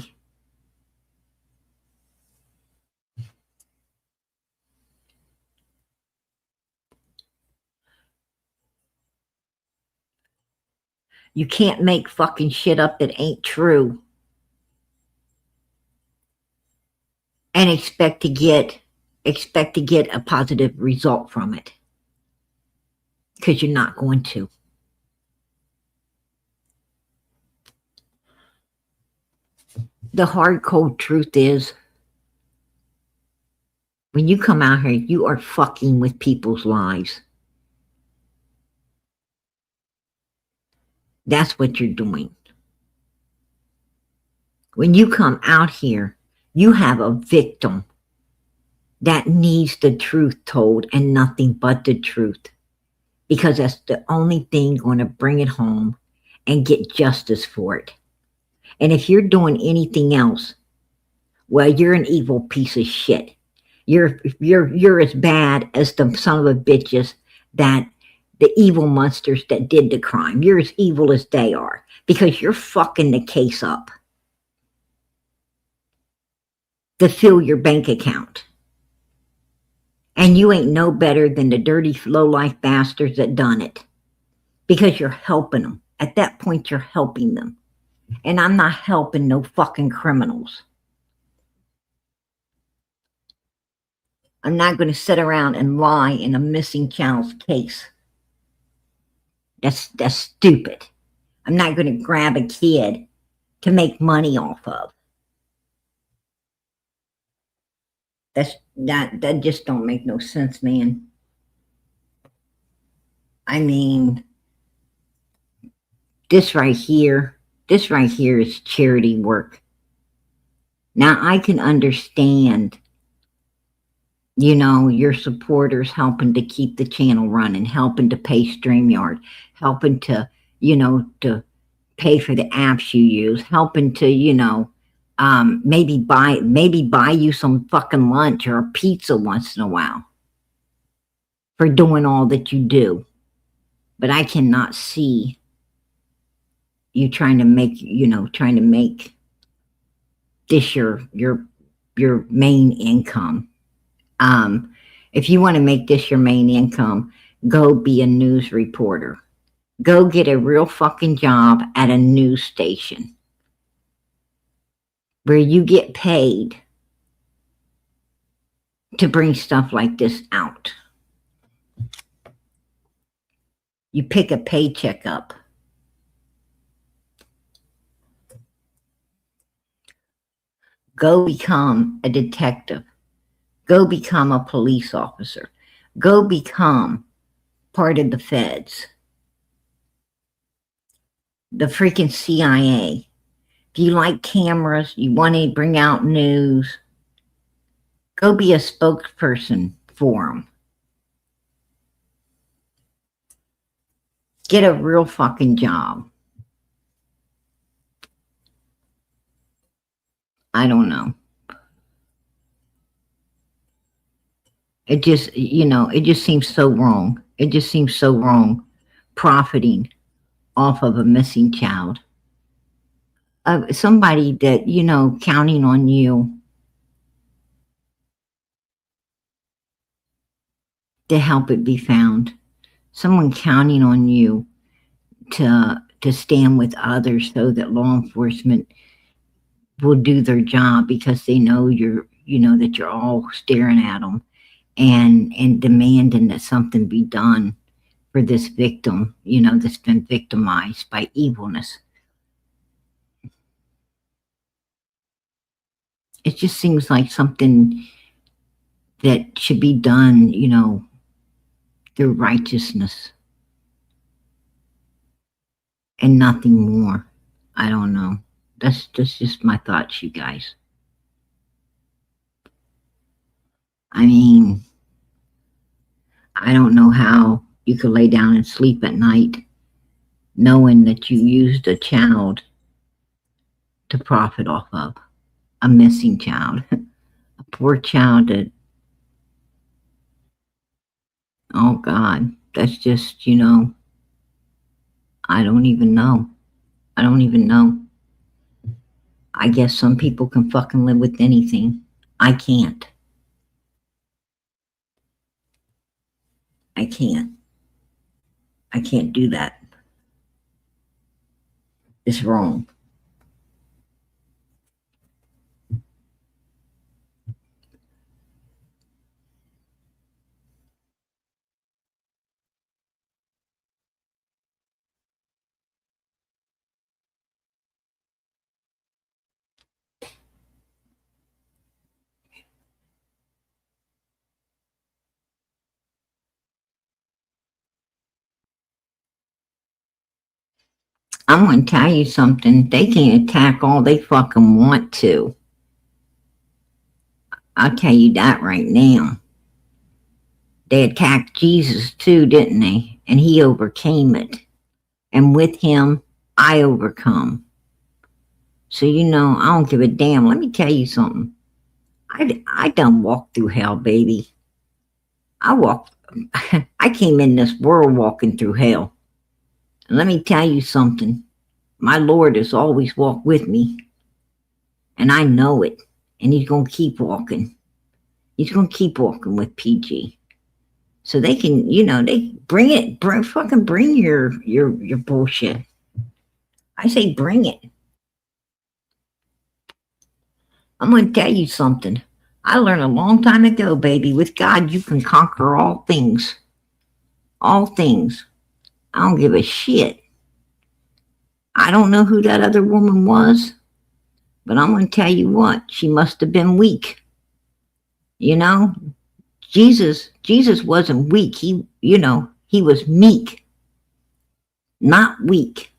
You can't make fucking shit up that ain't true and expect to get a positive result from it, because you're not going to. The hard cold truth is, when you come out here, you are fucking with people's lives. That's what you're doing. When you come out here, you have a victim that needs the truth told and nothing but the truth, because that's the only thing going to bring it home and get justice for it. And if you're doing anything else, well, you're an evil piece of shit. You're as bad as the son of a bitches that the evil monsters that did the crime. You're as evil as they are, because you're fucking the case up to fill your bank account. And you ain't no better than the dirty, low-life bastards that done it, because you're helping them. At that point, you're helping them. And I'm not helping no fucking criminals. I'm not going to sit around and lie in a missing child's case. That's stupid. I'm not going to grab a kid to make money off of. That just don't make no sense, man. I mean, this right here is charity work. Now, I can understand, you know, your supporters helping to keep the channel running, helping to pay StreamYard, helping to, you know, to pay for the apps you use, helping to, you know, maybe buy you some fucking lunch or a pizza once in a while for doing all that you do. But I cannot see you trying to make this your main income. If you want to make this your main income, go be a news reporter. Go get a real fucking job at a news station where you get paid to bring stuff like this out. You pick a paycheck up. Go become a detective. Go become a police officer. Go become part of the feds. The freaking CIA. If you like cameras, you want to bring out news, go be a spokesperson for them. Get a real fucking job. I don't know. It just, it just seems so wrong. It just seems so wrong profiting off of a missing child. Somebody that, counting on you to help it be found. Someone counting on you to stand with others so that law enforcement will do their job because they know that you're all staring at them and demanding that something be done for this victim, that's been victimized by evilness. It just seems like something that should be done, through righteousness and nothing more. I don't know. That's just my thoughts, you guys. I mean, I don't know how you could lay down and sleep at night knowing that you used a child to profit off of, a missing child, a poor child that, oh God, that's just, I don't even know. I don't even know. I guess some people can fucking live with anything. I can't. I can't. I can't do that. It's wrong. I'm going to tell you something. They can attack all they fucking want to. I'll tell you that right now. They attacked Jesus too, didn't they? And he overcame it. And with him, I overcome. So, I don't give a damn. Let me tell you something. I done walked through hell, baby. I came in this world walking through hell. And let me tell you something. My Lord has always walked with me. And I know it. And he's going to keep walking. He's going to keep walking with PG. So they can, they fucking bring your bullshit. I say bring it. I'm going to tell you something. I learned a long time ago, baby, with God, you can conquer all things. All things. I don't give a shit. I don't know who that other woman was, but I'm going to tell you what, she must have been weak. Jesus wasn't weak. He was meek, not weak.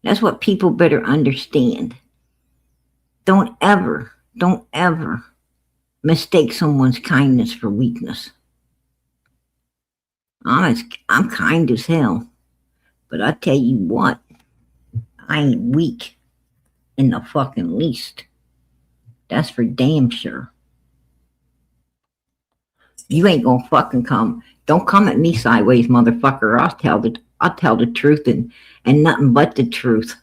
That's what people better understand. Don't ever mistake someone's kindness for weakness. I'm kind as hell, but I tell you what, I ain't weak in the fucking least. That's for damn sure. You ain't gonna fucking come. Don't come at me sideways, motherfucker. I'll tell the truth and nothing but the truth.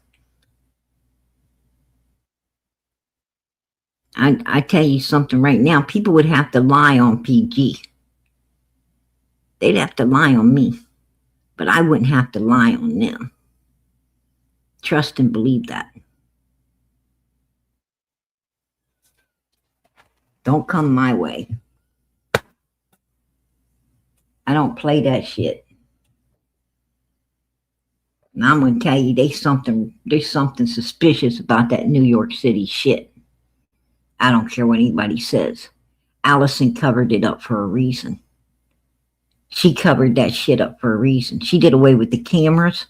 I tell you something right now. People would have to lie on PG. They'd have to lie on me, but I wouldn't have to lie on them. Trust and believe that. Don't come my way. I don't play that shit. And I'm going to tell you, there's something suspicious about that New York City shit. I don't care what anybody says. Allison covered it up for a reason. She covered that shit up for a reason. She did away with the cameras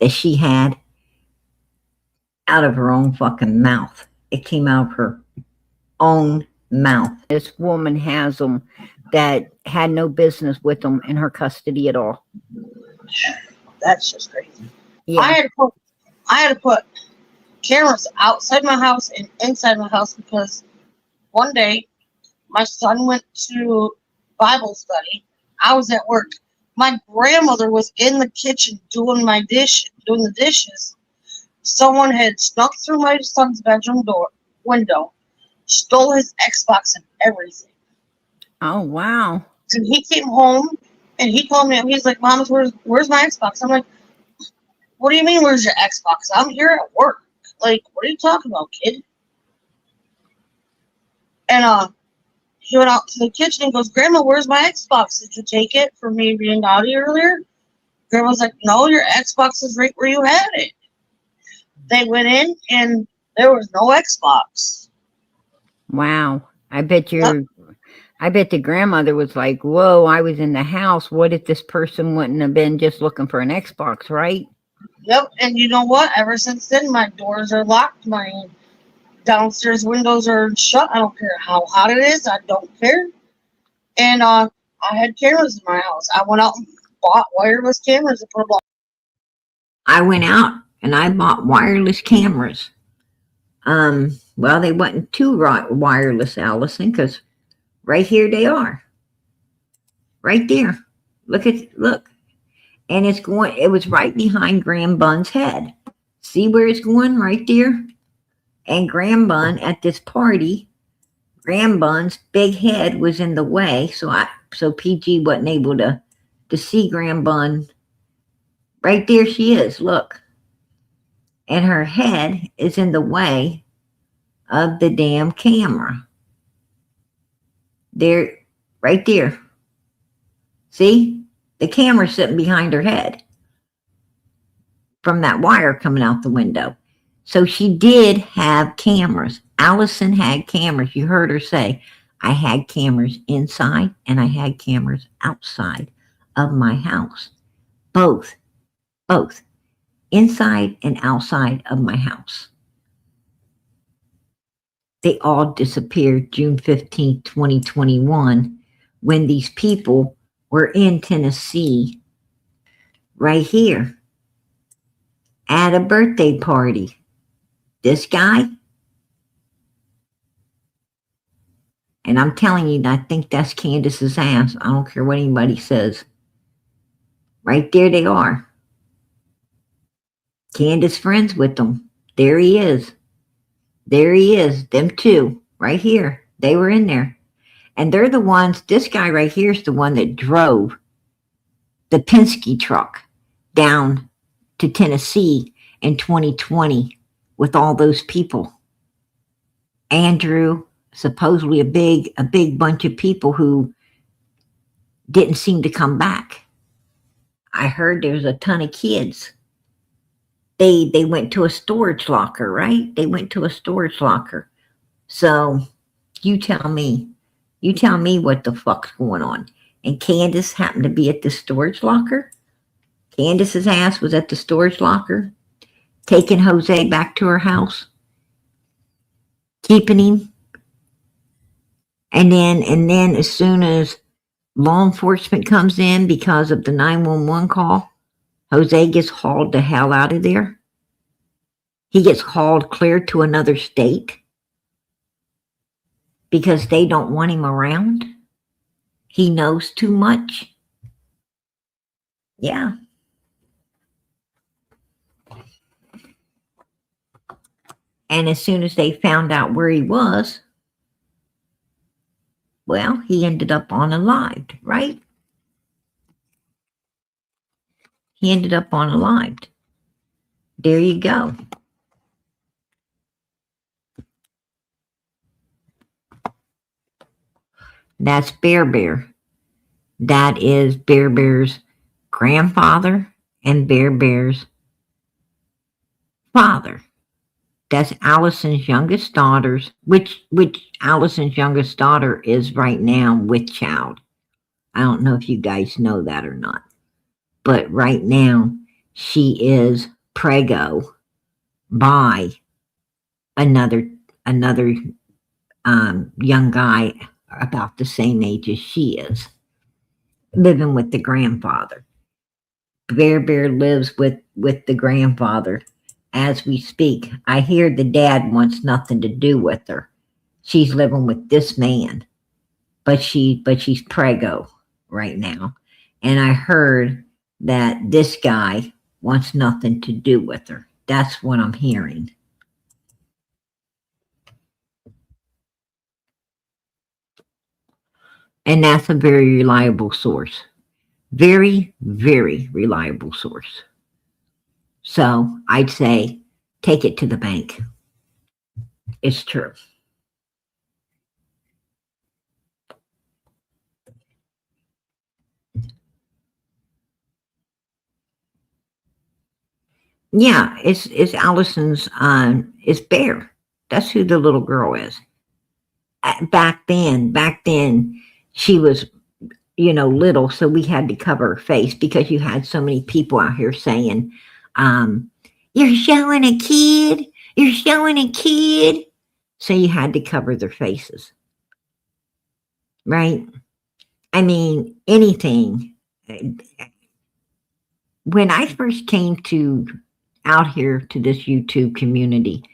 that she had out of her own fucking mouth. It came out of her own mouth. This woman has them that had no business with them in her custody at all. That's just crazy. Yeah. I had to put cameras outside my house and inside my house because one day my son went to Bible study. I was at work. My grandmother was in the kitchen doing the dishes. Someone had snuck through my son's bedroom window, stole his Xbox and everything. Oh, wow. And he came home and he called me up. He's like, "Mom, where's my Xbox?" I'm like, "What do you mean, where's your Xbox? I'm here at work. Like, what are you talking about, kid?" And he went out to the kitchen and goes, "Grandma, where's my Xbox? Did you take it for me being naughty earlier?" Grandma's like, "No, your Xbox is right where you had it." They went in and there was no Xbox. Wow. I bet Yep. the grandmother was like, whoa, I was in the house. What if this person wouldn't have been just looking for an Xbox, right? Yep. And you know what? Ever since then, my doors are locked. My downstairs windows are shut. I don't care how hot it is. I don't care. And I had cameras in my house. I went out and bought wireless cameras and put them on. I went out and I bought wireless cameras. Well, they wasn't too wireless, Allison, because right here they are, right there. Look, and it was right behind Graham Bun's head. See where it's going right there? And Graham Bun at this party, Graham Bun's big head was in the way, so PG wasn't able to see Graham Bun. Right there she is, look. And her head is in the way of the damn camera. There, right there. See? The camera's sitting behind her head from that wire coming out the window. So she did have cameras. Allison had cameras. You heard her say, I had cameras inside and I had cameras outside of my house. Both. Inside and outside of my house. They all disappeared June 15th, 2021, when these people were in Tennessee, right here, at a birthday party. This guy, and I'm telling you, I think that's Candace's ass. I don't care what anybody says. Right there they are. Candace friends with them. There he is. Them two, right here. They were in there. And they're the ones, this guy right here is the one that drove the Penske truck down to Tennessee in 2020 with all those people. Andrew, supposedly a big bunch of people who didn't seem to come back. I heard there was a ton of kids. They went to a storage locker, right? They went to a storage locker. So you tell me what the fuck's going on. And Candace happened to be at the storage locker. Candace's ass was at the storage locker, taking Jose back to her house, keeping him. And then as soon as law enforcement comes in because of the 911 call, Jose gets hauled the hell out of there. He gets hauled clear to another state because they don't want him around. He knows too much. Yeah. And as soon as they found out where he was, well, he ended up unalived, right? He ended up unalived. There you go. That's Bear Bear. That is Bear Bear's grandfather and Bear Bear's father. That's Allison's youngest daughter's, which Allison's youngest daughter is right now with child. I don't know if you guys know that or not. But right now, she is prego by another young guy about the same age as she is, living with the grandfather. Bear lives with the grandfather as we speak. I hear the dad wants nothing to do with her. She's living with this man, but she's prego right now. And I heard that this guy wants nothing to do with her. That's what I'm hearing. And that's a very reliable source. Very, very reliable source. So I'd say take it to the bank. It's true. Yeah, it's Allison's it's Bear. That's who the little girl is. Back then she was, little, so we had to cover her face because you had so many people out here saying, um, you're showing a kid, you're showing a kid. So you had to cover their faces. Right? I mean, anything. When I first came to out here to this YouTube community,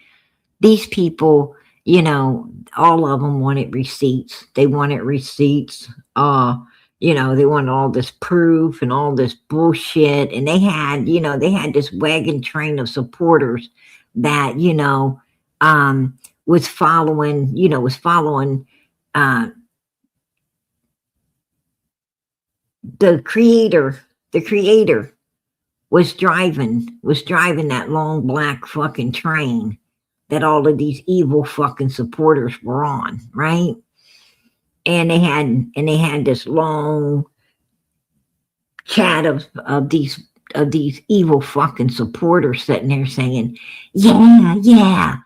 these people, all of them wanted receipts. They wanted receipts. They wanted all this proof and all this bullshit. And they had this wagon train of supporters that, was following uh, the creator. The creator was driving that long black fucking train that all of these evil fucking supporters were on, right? And they had this long chat of these evil fucking supporters sitting there saying, yeah,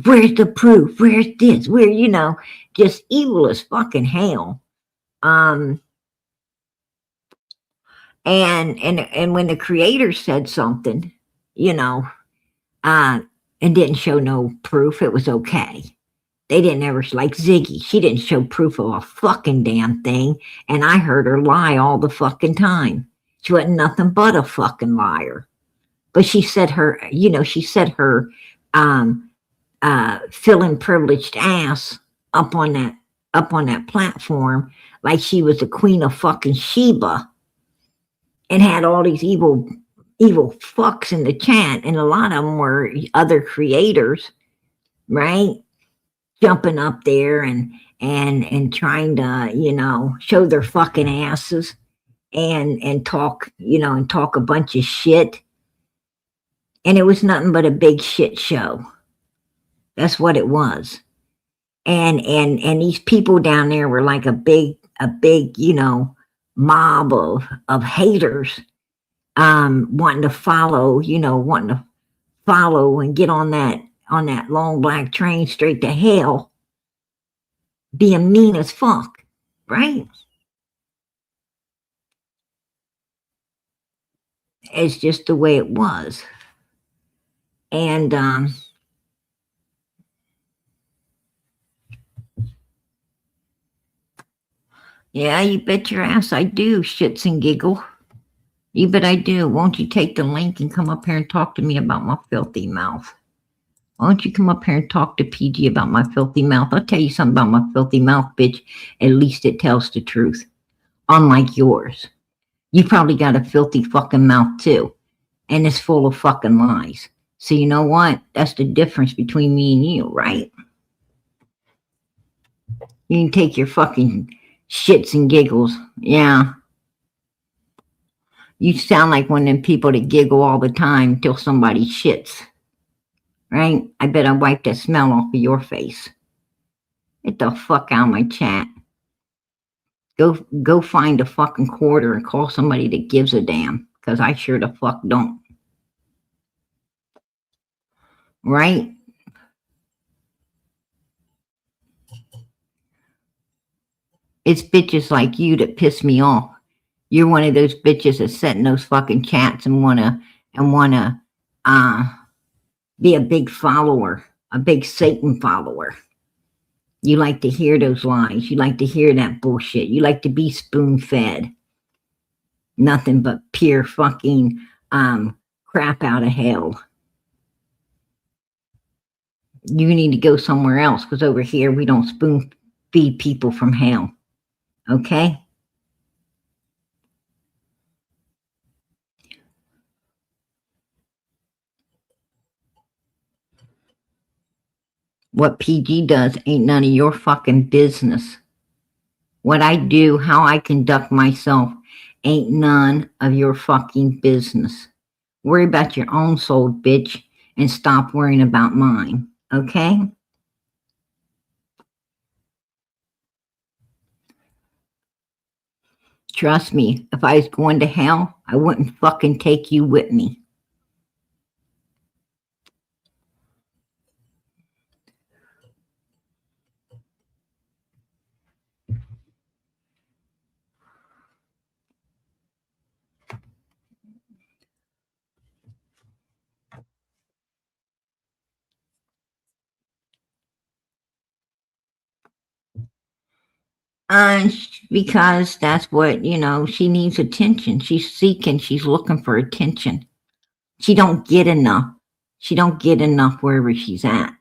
where's the proof? Where's this? Just evil as fucking hell. Um and when the creator said something, you know, uh and didn't show no proof, it was okay. They didn't ever, like Ziggy, she didn't show proof of a fucking damn thing, and I heard her lie all the fucking time. She wasn't nothing but a fucking liar. But she said her um feeling privileged ass up on that platform like she was the queen of fucking Sheba and had all these evil fucks in the chat, and a lot of them were other creators, right? Jumping up there and trying to, show their fucking asses and talk a bunch of shit. And it was nothing but a big shit show. That's what it was. And these people down there were like a big, mob of haters, wanting to follow and get on that long black train straight to hell, being mean as fuck, right? It's just the way it was. And yeah, you bet your ass I do, shits and giggle. You bet I do. Won't you take the link and come up here and talk to me about my filthy mouth? Why don't you come up here and talk to PG about my filthy mouth? I'll tell you something about my filthy mouth, bitch. At least it tells the truth. Unlike yours. You probably got a filthy fucking mouth too. And it's full of fucking lies. So you know what? That's the difference between me and you, right? You can take your fucking shits and giggles. Yeah. You sound like one of them people that giggle all the time till somebody shits. Right? I bet I wiped that smell off of your face. Get the fuck out of my chat. Go find a fucking quarter and call somebody that gives a damn. Because I sure the fuck don't. Right? It's bitches like you that piss me off. You're one of those bitches that sit in those fucking chats and wanna be a big follower, a big Satan follower. You like to hear those lies. You like to hear that bullshit. You like to be spoon fed. Nothing but pure fucking crap out of hell. You need to go somewhere else because over here we don't spoon feed people from hell. Okay? What PG does ain't none of your fucking business. What I do, how I conduct myself, ain't none of your fucking business. Worry about your own soul, bitch, and stop worrying about mine. Okay? Trust me, if I was going to hell, I wouldn't fucking take you with me. Uh, because that's what, she needs attention. She's seeking, she's looking for attention. She don't get enough. She don't get enough wherever she's at.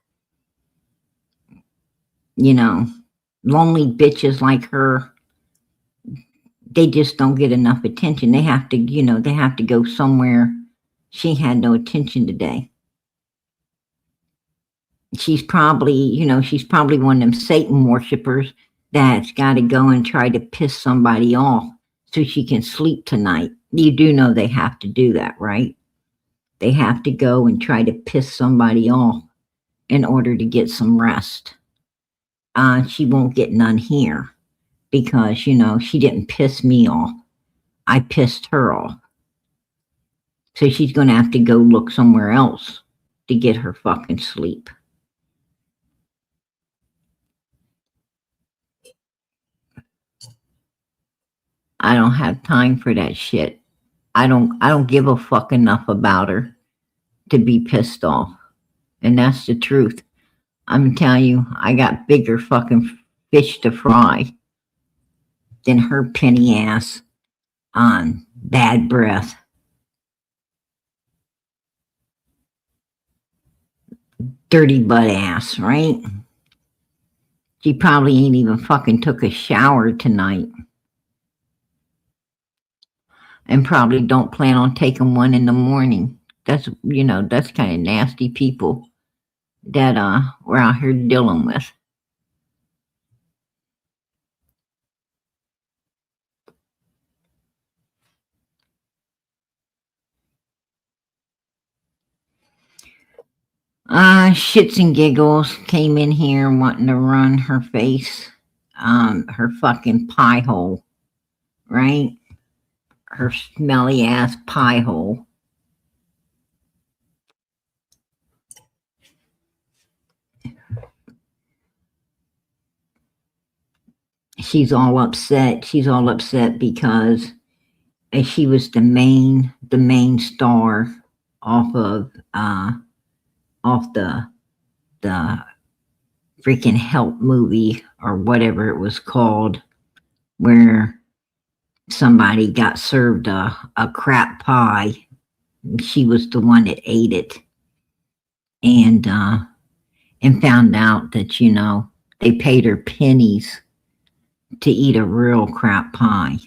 You know, lonely bitches like her, they just don't get enough attention. They have to, they have to go somewhere. She had no attention today. She's probably one of them Satan worshipers that's got to go and try to piss somebody off so she can sleep tonight. You do know they have to do that, right? They have to go and try to piss somebody off in order to get some rest. She won't get none here because, she didn't piss me off. I pissed her off. So she's going to have to go look somewhere else to get her fucking sleep. I don't have time for that shit. I don't give a fuck enough about her to be pissed off. And that's the truth. I'm telling you, I got bigger fucking fish to fry than her penny ass on bad breath. Dirty butt ass, right? She probably ain't even fucking took a shower tonight. And probably don't plan on taking one in the morning. That's kind of nasty people that we're out here dealing with. Shits and giggles came in here wanting to run her face, her fucking pie hole, right? Her smelly ass pie hole. She's all upset. She's all upset because she was the main star off of off the freaking Help movie or whatever it was called, where somebody got served a crap pie. She was the one that ate it, and found out that they paid her pennies to eat a real crap pie.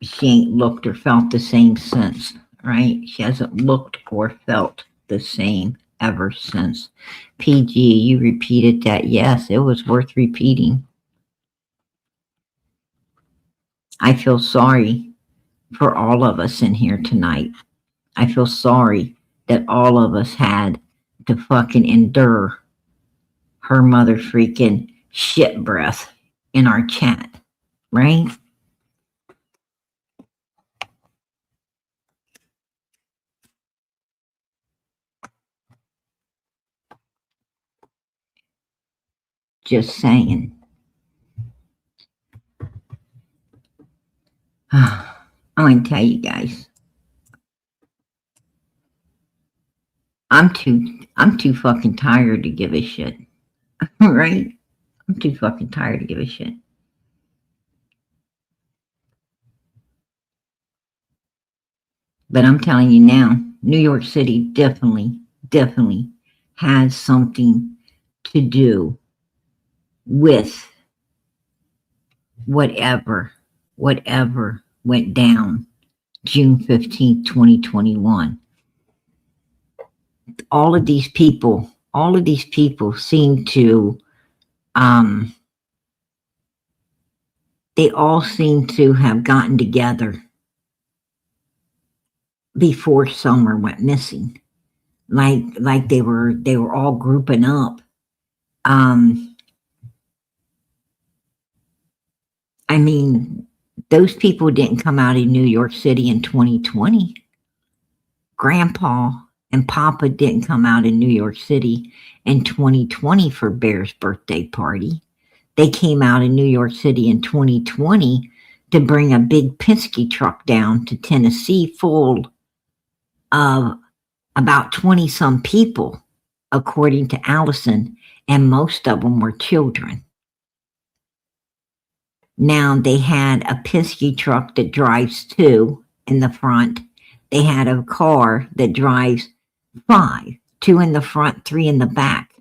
She ain't looked or felt the same since, right? She hasn't looked or felt the same ever since. PG, you repeated that. Yes, it was worth repeating. I feel sorry for all of us in here tonight. I feel sorry that all of us had to fucking endure her mother freaking shit breath in our chat, right? Just saying. I'm going to tell you guys. I'm too fucking tired to give a shit. Right? I'm too fucking tired to give a shit. But I'm telling you now, New York City definitely has something to do with whatever, whatever went down June 15th, 2021. All of these people seem to, um, they all seem to have gotten together before Summer went missing. Like they were all grouping up. Um, I mean, those people didn't come out in New York City in 2020. Grandpa and Papa didn't come out in New York City in 2020 for Bear's birthday party. They came out in New York City in 2020 to bring a big Penske truck down to Tennessee full of about 20 some people, according to Allison, and most of them were children. Now they had a Penske truck that drives two in the front. They had a car that drives five, two in the front, three in the back.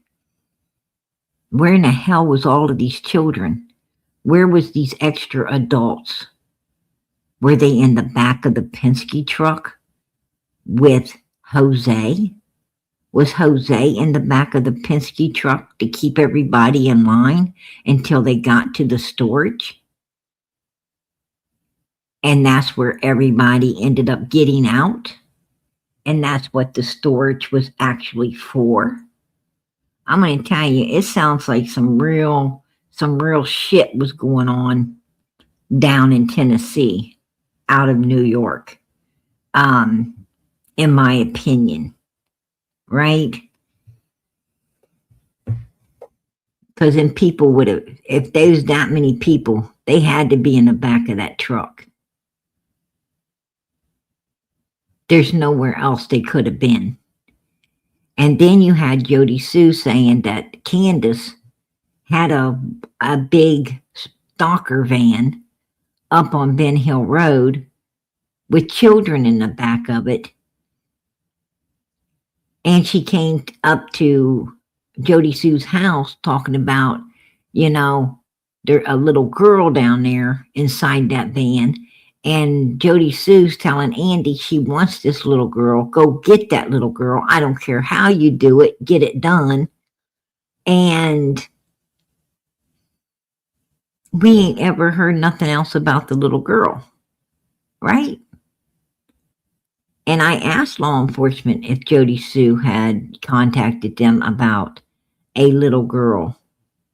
Where in the hell was all of these children? Where was these extra adults? Were they in the back of the Penske truck with Jose? Was Jose in the back of the Penske truck to keep everybody in line until they got to the storage? And that's where everybody ended up getting out? And that's what the storage was actually for? I'm going to tell you, it sounds like some real shit was going on down in Tennessee, out of New York, in my opinion, right? Because then people would have, if there's that many people, they had to be in the back of that truck. There's nowhere else they could have been. And then you had Jody Sue saying that Candace had a big stalker van up on Ben Hill Road with children in the back of it. And she came up to Jody Sue's house talking about, there's a little girl down there inside that van. And Jody Sue's telling Andy she wants this little girl. Go get that little girl. I don't care how you do it. Get it done. And we ain't ever heard nothing else about the little girl, right? And I asked law enforcement if Jody Sue had contacted them about a little girl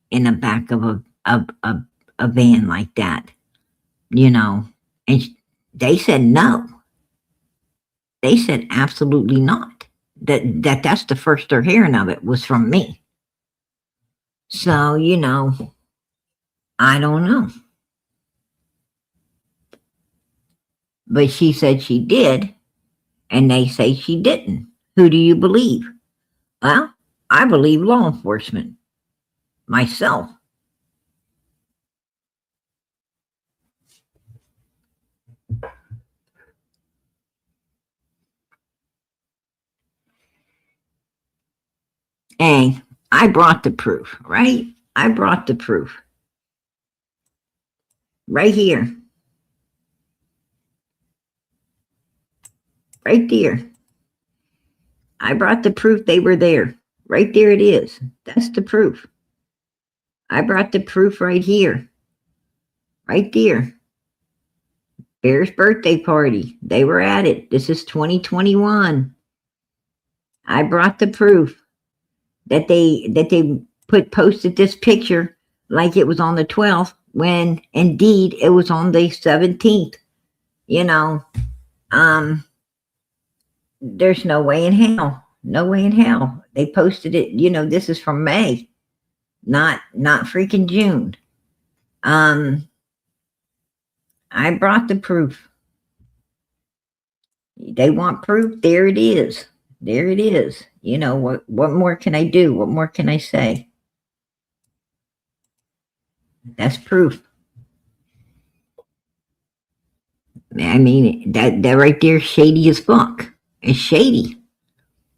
in the back of a van like that, and they said no. They said absolutely not. That's the first they're hearing of it was from me. So, I don't know. But she said she did, and they say she didn't. Who do you believe? Well, I believe law enforcement. Myself. And I brought the proof, right? I brought the proof. Right here. Right there. I brought the proof they were there. Right there it is. That's the proof. I brought the proof right here. Right there. Bear's birthday party. They were at it. This is 2021. I brought the proof that they posted this picture like it was on the 12th when indeed it was on the 17th. There's no way in hell. No way in hell. They posted it, this is from May, not freaking June. I brought the proof. They want proof. There it is. There it is. What more can I do? What more can I say? That's proof. I mean, that right there, shady as fuck. It's shady.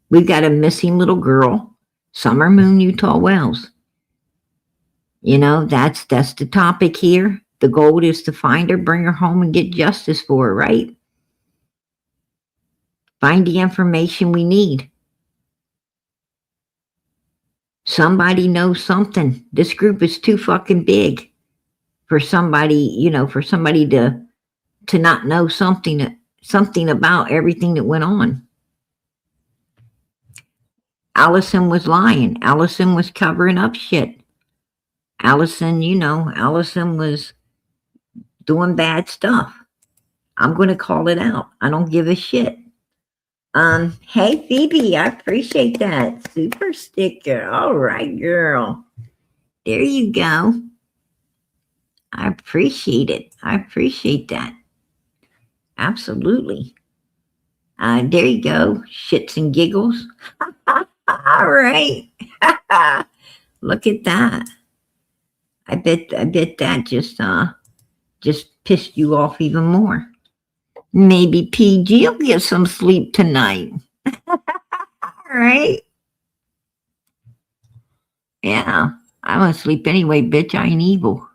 We've got a missing little girl, Summer Moon Utah Wells. That's the topic here. The goal is to find her, bring her home, and get justice for her, right? Find the information we need. Somebody knows something. This group is too fucking big for somebody to not know something about everything that went on. Allison was lying. Allison was covering up shit. Allison was doing bad stuff. I'm going to call it out. I don't give a shit. Hey Phoebe, I appreciate that super sticker. All right, girl. There you go. I appreciate it. I appreciate that. Absolutely. There you go. Shits and giggles. All right. Look at that. I bet that just pissed you off even more. Maybe PG will get some sleep tonight. All right. Yeah. I want to sleep anyway, bitch. I ain't evil.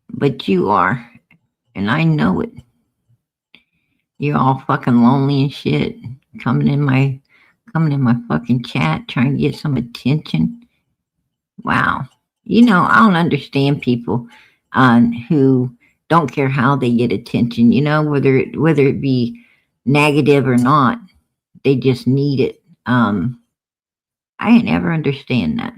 But you are. And I know it. You're all fucking lonely and shit. Coming in my fucking chat trying to get some attention. Wow. I don't understand people who don't care how they get attention, whether it be negative or not, they just need it. I ain't ever understand that.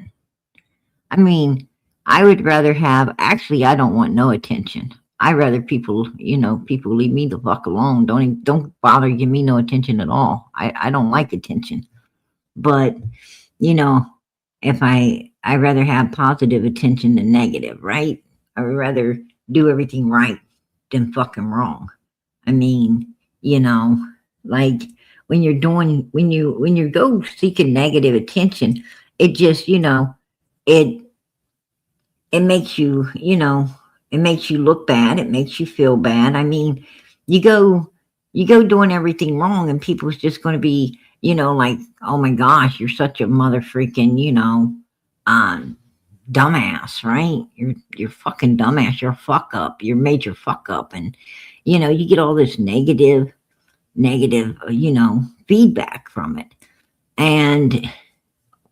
I mean, I would rather actually I don't want no attention. I rather people leave me the fuck alone. Don't bother give me no attention at all. I don't like attention. But, if I rather have positive attention than negative, right? I would rather do everything right than fucking wrong. I mean, like when you go seeking negative attention, it just, it it makes you, it makes you look bad. It makes you feel bad. I mean, you go doing everything wrong and people's just going to be, like, oh my gosh, you're such a mother freaking, dumbass, right? You're fucking dumbass. You're a fuck up. You're a major fuck up. And, you get all this negative, feedback from it. And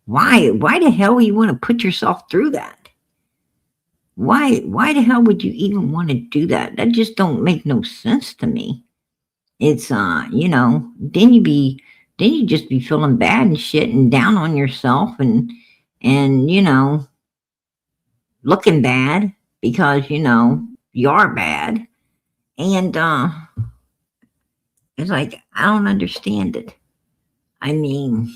why the hell you want to put yourself through that? Why the hell would you even want to do that? That just don't make no sense to me. It's then you just be feeling bad and shit and down on yourself and looking bad because you are bad. And it's like I don't understand it. I mean,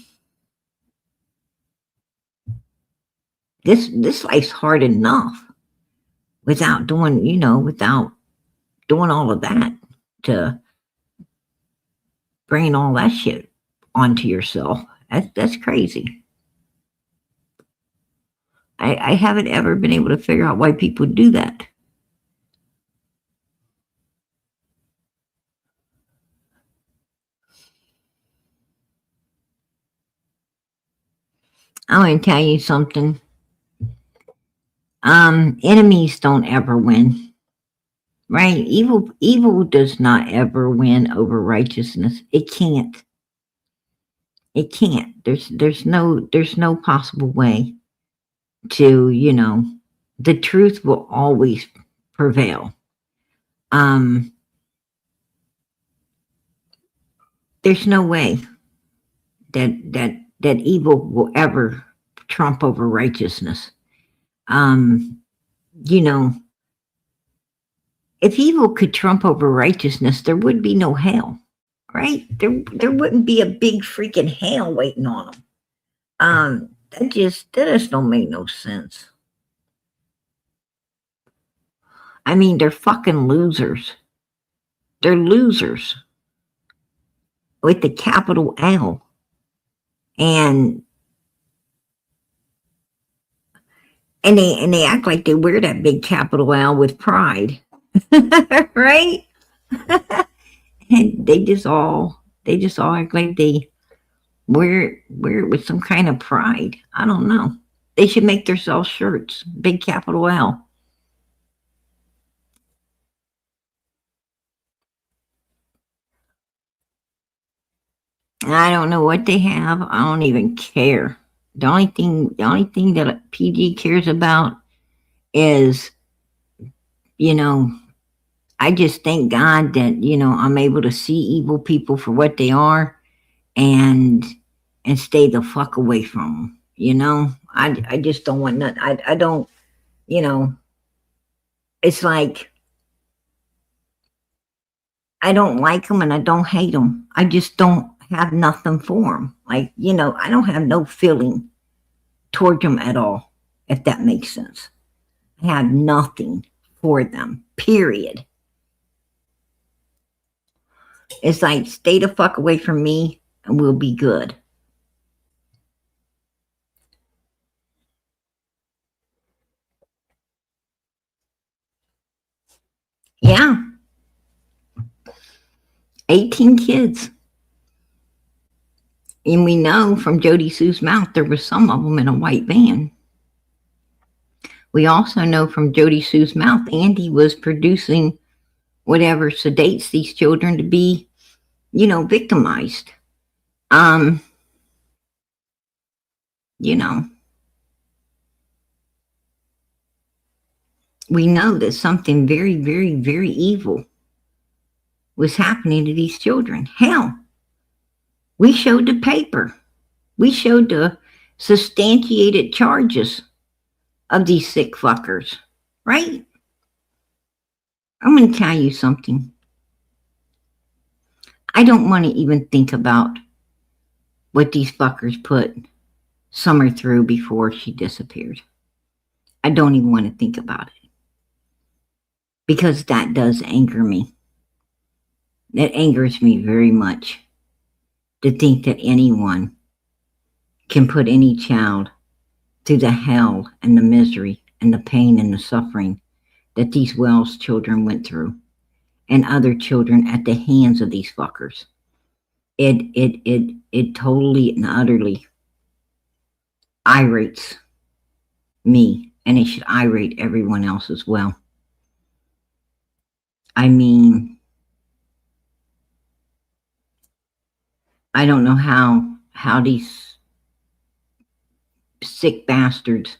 this life's hard enough without doing all of that to bringing all that shit onto yourself. That's crazy. I haven't ever been able to figure out why people do that. I'm going to tell you something. Enemies don't ever win. Right? Evil does not ever win over righteousness. It can't. It can't. There's no possible way to, the truth will always prevail. There's no way that evil will ever trump over righteousness. If evil could trump over righteousness, there would be no hell, right? There wouldn't be a big freaking hell waiting on them. That just don't make no sense. I mean, they're fucking losers. They're losers. with the capital L. And they act like they wear that big capital L with pride. Right? And they just all act like they wear it with some kind of pride. I don't know. They should make themselves shirts, big capital L. I don't know what they have. I don't even care. The only thing that PG cares about is, you know, I just thank God that, I'm able to see evil people for what they are, and stay the fuck away from them. I just don't want nothing. I don't, you know, it's like I don't like them and I don't hate them. I just don't have nothing for them. Like, I don't have no feeling toward them at all, if that makes sense. I have nothing for them, period. It's like, stay the fuck away from me and we'll be good. Yeah, 18 kids. And we know from Jody Sue's mouth there were some of them in a white van. We also know from Jody Sue's mouth Andy was producing whatever sedates these children to be, victimized. Um, you know, we know that something very, very, very evil was happening to these children. Hell, we showed the paper. We showed the substantiated charges of these sick fuckers, right? I'm going to tell you something. I don't want to even think about what these fuckers put Summer through before she disappeared. I don't even want to think about it because that does anger me. It angers me very much to think that anyone can put any child through the hell and the misery and the pain and the suffering that these Wells children went through, and other children at the hands of these fuckers. It totally and utterly irates me, and it should irate everyone else as well. I mean, I don't know how these sick bastards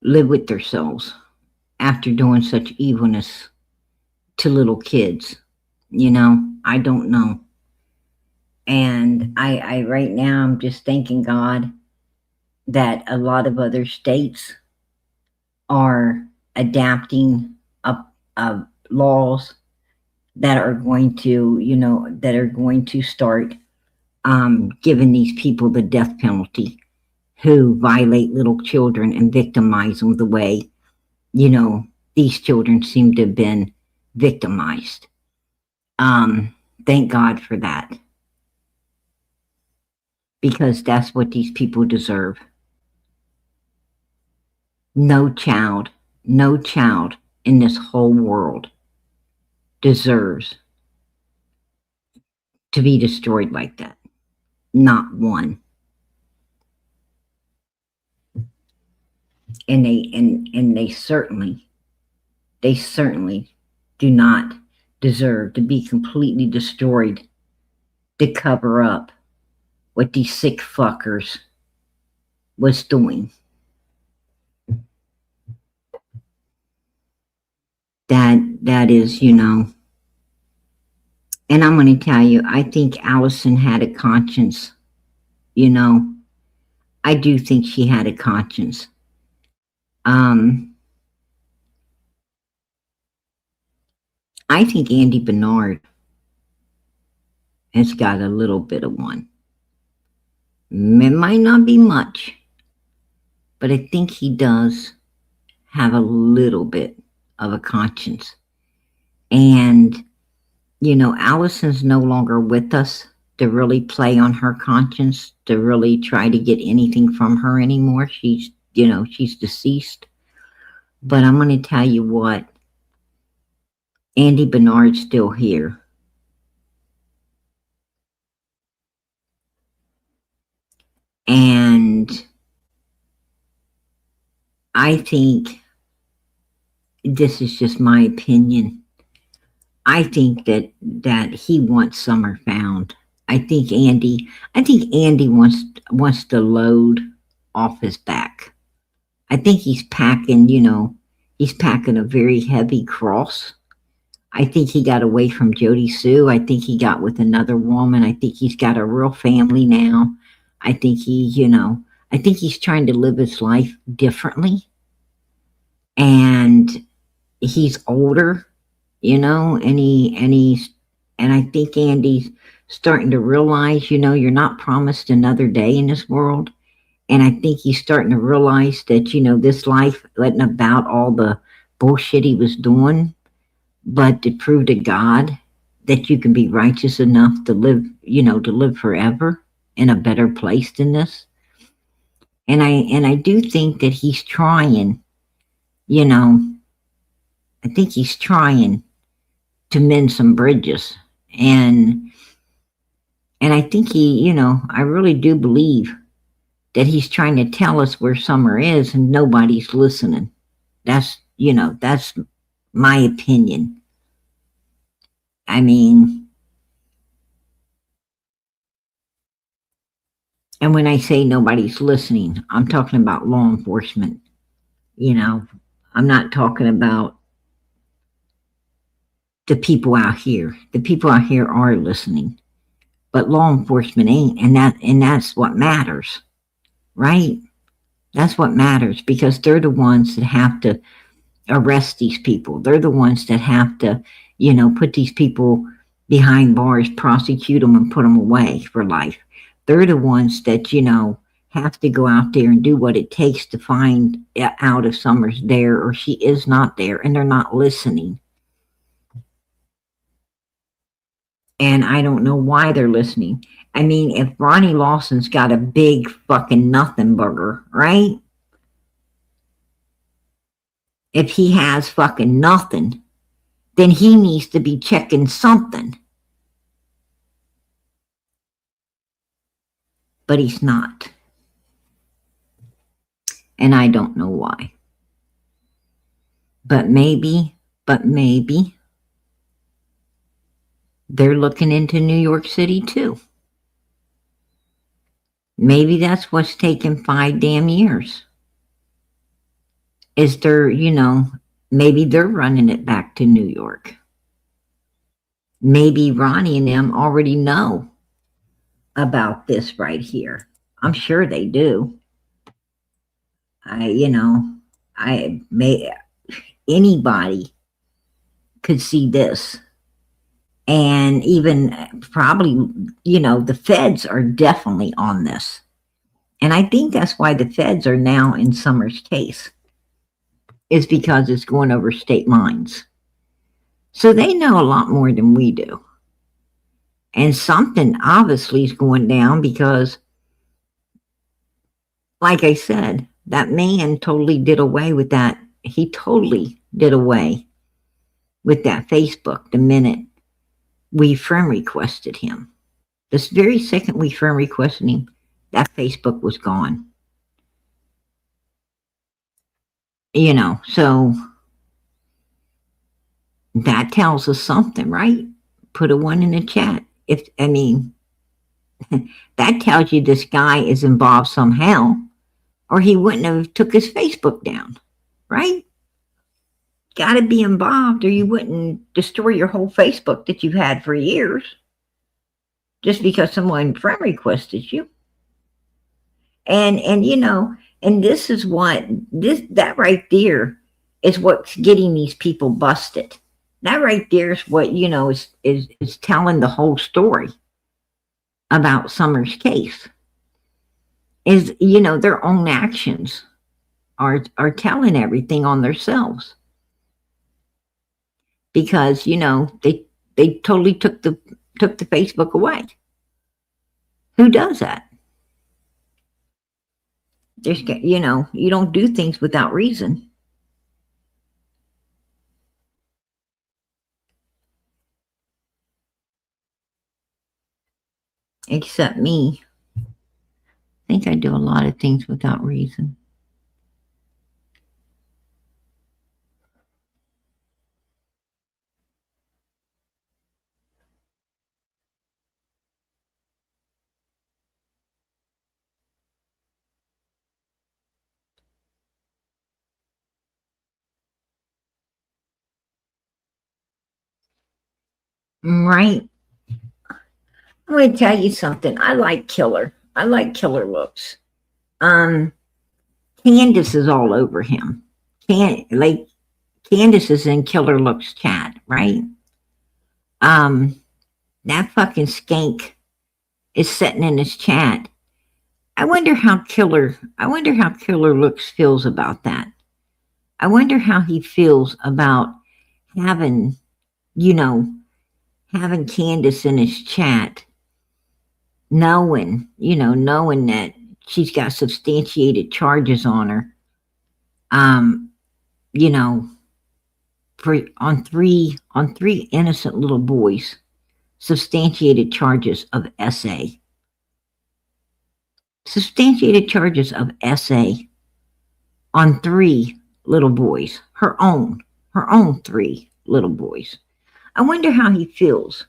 live with themselves after doing such evilness to little kids. I don't know. And I right now I'm just thanking God that a lot of other states are adapting laws that are going to start giving these people the death penalty who violate little children and victimize them the way, these children seem to have been victimized. Thank God for that, because that's what these people deserve. No child in this whole world deserves to be destroyed like that. Not one. And they certainly do not deserve to be completely destroyed to cover up what these sick fuckers was doing. That is, and I'm going to tell you, I think Allison had a conscience. I do think she had a conscience. I think Andy Bernard has got a little bit of one. It might not be much, but I think he does have a little bit of a conscience. And Allison's no longer with us to really play on her conscience, to really try to get anything from her anymore. She's deceased. But I'm going to tell you what, Andy Bernard's still here. And I think this is just my opinion. I think that he wants Summer found. I think Andy wants the load off his back. I think he's packing a very heavy cross. I think he got away from Jody Sue. I think he got with another woman. I think he's got a real family now. I think I think he's trying to live his life differently. And he's older, and I think Andy's starting to realize, you're not promised another day in this world. And I think he's starting to realize that, this life wasn't about all the bullshit he was doing, but to prove to God that you can be righteous enough to live forever in a better place than this. And I do think that he's trying, you know, I think he's trying to mend some bridges. And I think I really do believe that he's trying to tell us where Summer is and nobody's listening. That's my opinion. I mean, and when I say nobody's listening, I'm talking about law enforcement. You know, I'm not talking about the people out here. The people out here are listening, but law enforcement ain't, and that's what matters, right? That's what matters, because they're the ones that have to arrest these people. They're the ones that have to, put these people behind bars, prosecute them, and put them away for life. They're the ones that, have to go out there and do what it takes to find out if Summer's there or she is not there, and they're not listening. And I don't know why they're listening. I mean, if Ronnie Lawson's got a big fucking nothing burger, right? If he has fucking nothing, then he needs to be checking something. But he's not. And I don't know why. But maybe they're looking into New York City too. Maybe that's what's taken 5 damn years. Is there, maybe they're running it back to New York. Maybe Ronnie and them already know about this right here. I'm sure they do. Anybody could see this. And even probably, the feds are definitely on this. And I think that's why the feds are now in Summer's case, is because it's going over state lines. So they know a lot more than we do. And something obviously is going down because, like I said, that man totally did away with that. He totally did away with that Facebook the minute we friend requested him. This very second we friend requested him, that Facebook was gone. So that tells us something, right? Put a 1 in the chat. That tells you this guy is involved somehow, or he wouldn't have took his Facebook down, right? Got to be involved, or you wouldn't destroy your whole Facebook that you've had for years just because someone friend requested you. And this is that right there is what's getting these people busted. That right there is what is telling the whole story about Summer's case. Is their own actions are telling everything on themselves. Because They totally took the Facebook away. Who does that? There's, you don't do things without reason. Except me. I think I do a lot of things without reason. Right? I'm going to tell you something. I like killer. I like killer looks. Um, Candace is all over him. Like Candace is in Killer Looks chat, right? Um, that fucking skank is sitting in his chat. I wonder how Killer Looks feels about that. I wonder how he feels about having, you know, having Candace in his chat, knowing that she's got substantiated charges on her. Um, you know, for on three innocent little boys, substantiated charges of SA. Substantiated charges of SA on three little boys, her own three little boys. I wonder how he feels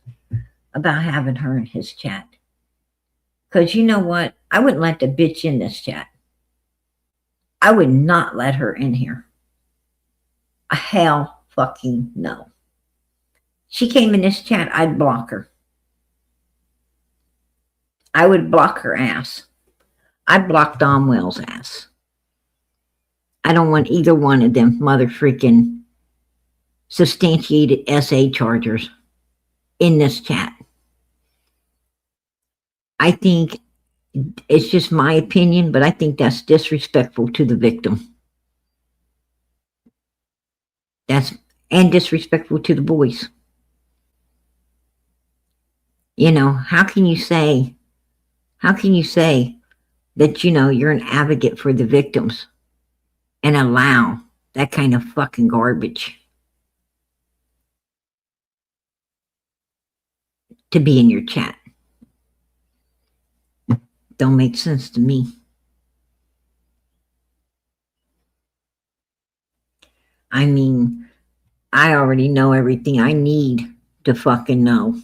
about having her in his chat. Because you know what? I wouldn't let the bitch in this chat. I would not let her in here. Hell fucking no. She came in this chat, I'd block her. I would block her ass. I'd block Domwell's ass. I don't want either one of them mother freaking substantiated SA chargers in this chat. I think it's just my opinion, but I think that's disrespectful to the victim. That's and disrespectful to the boys. How can you say that you're an advocate for the victims and allow that kind of fucking garbage to be in your chat? Don't make sense to me. I mean, I already know everything I need to fucking know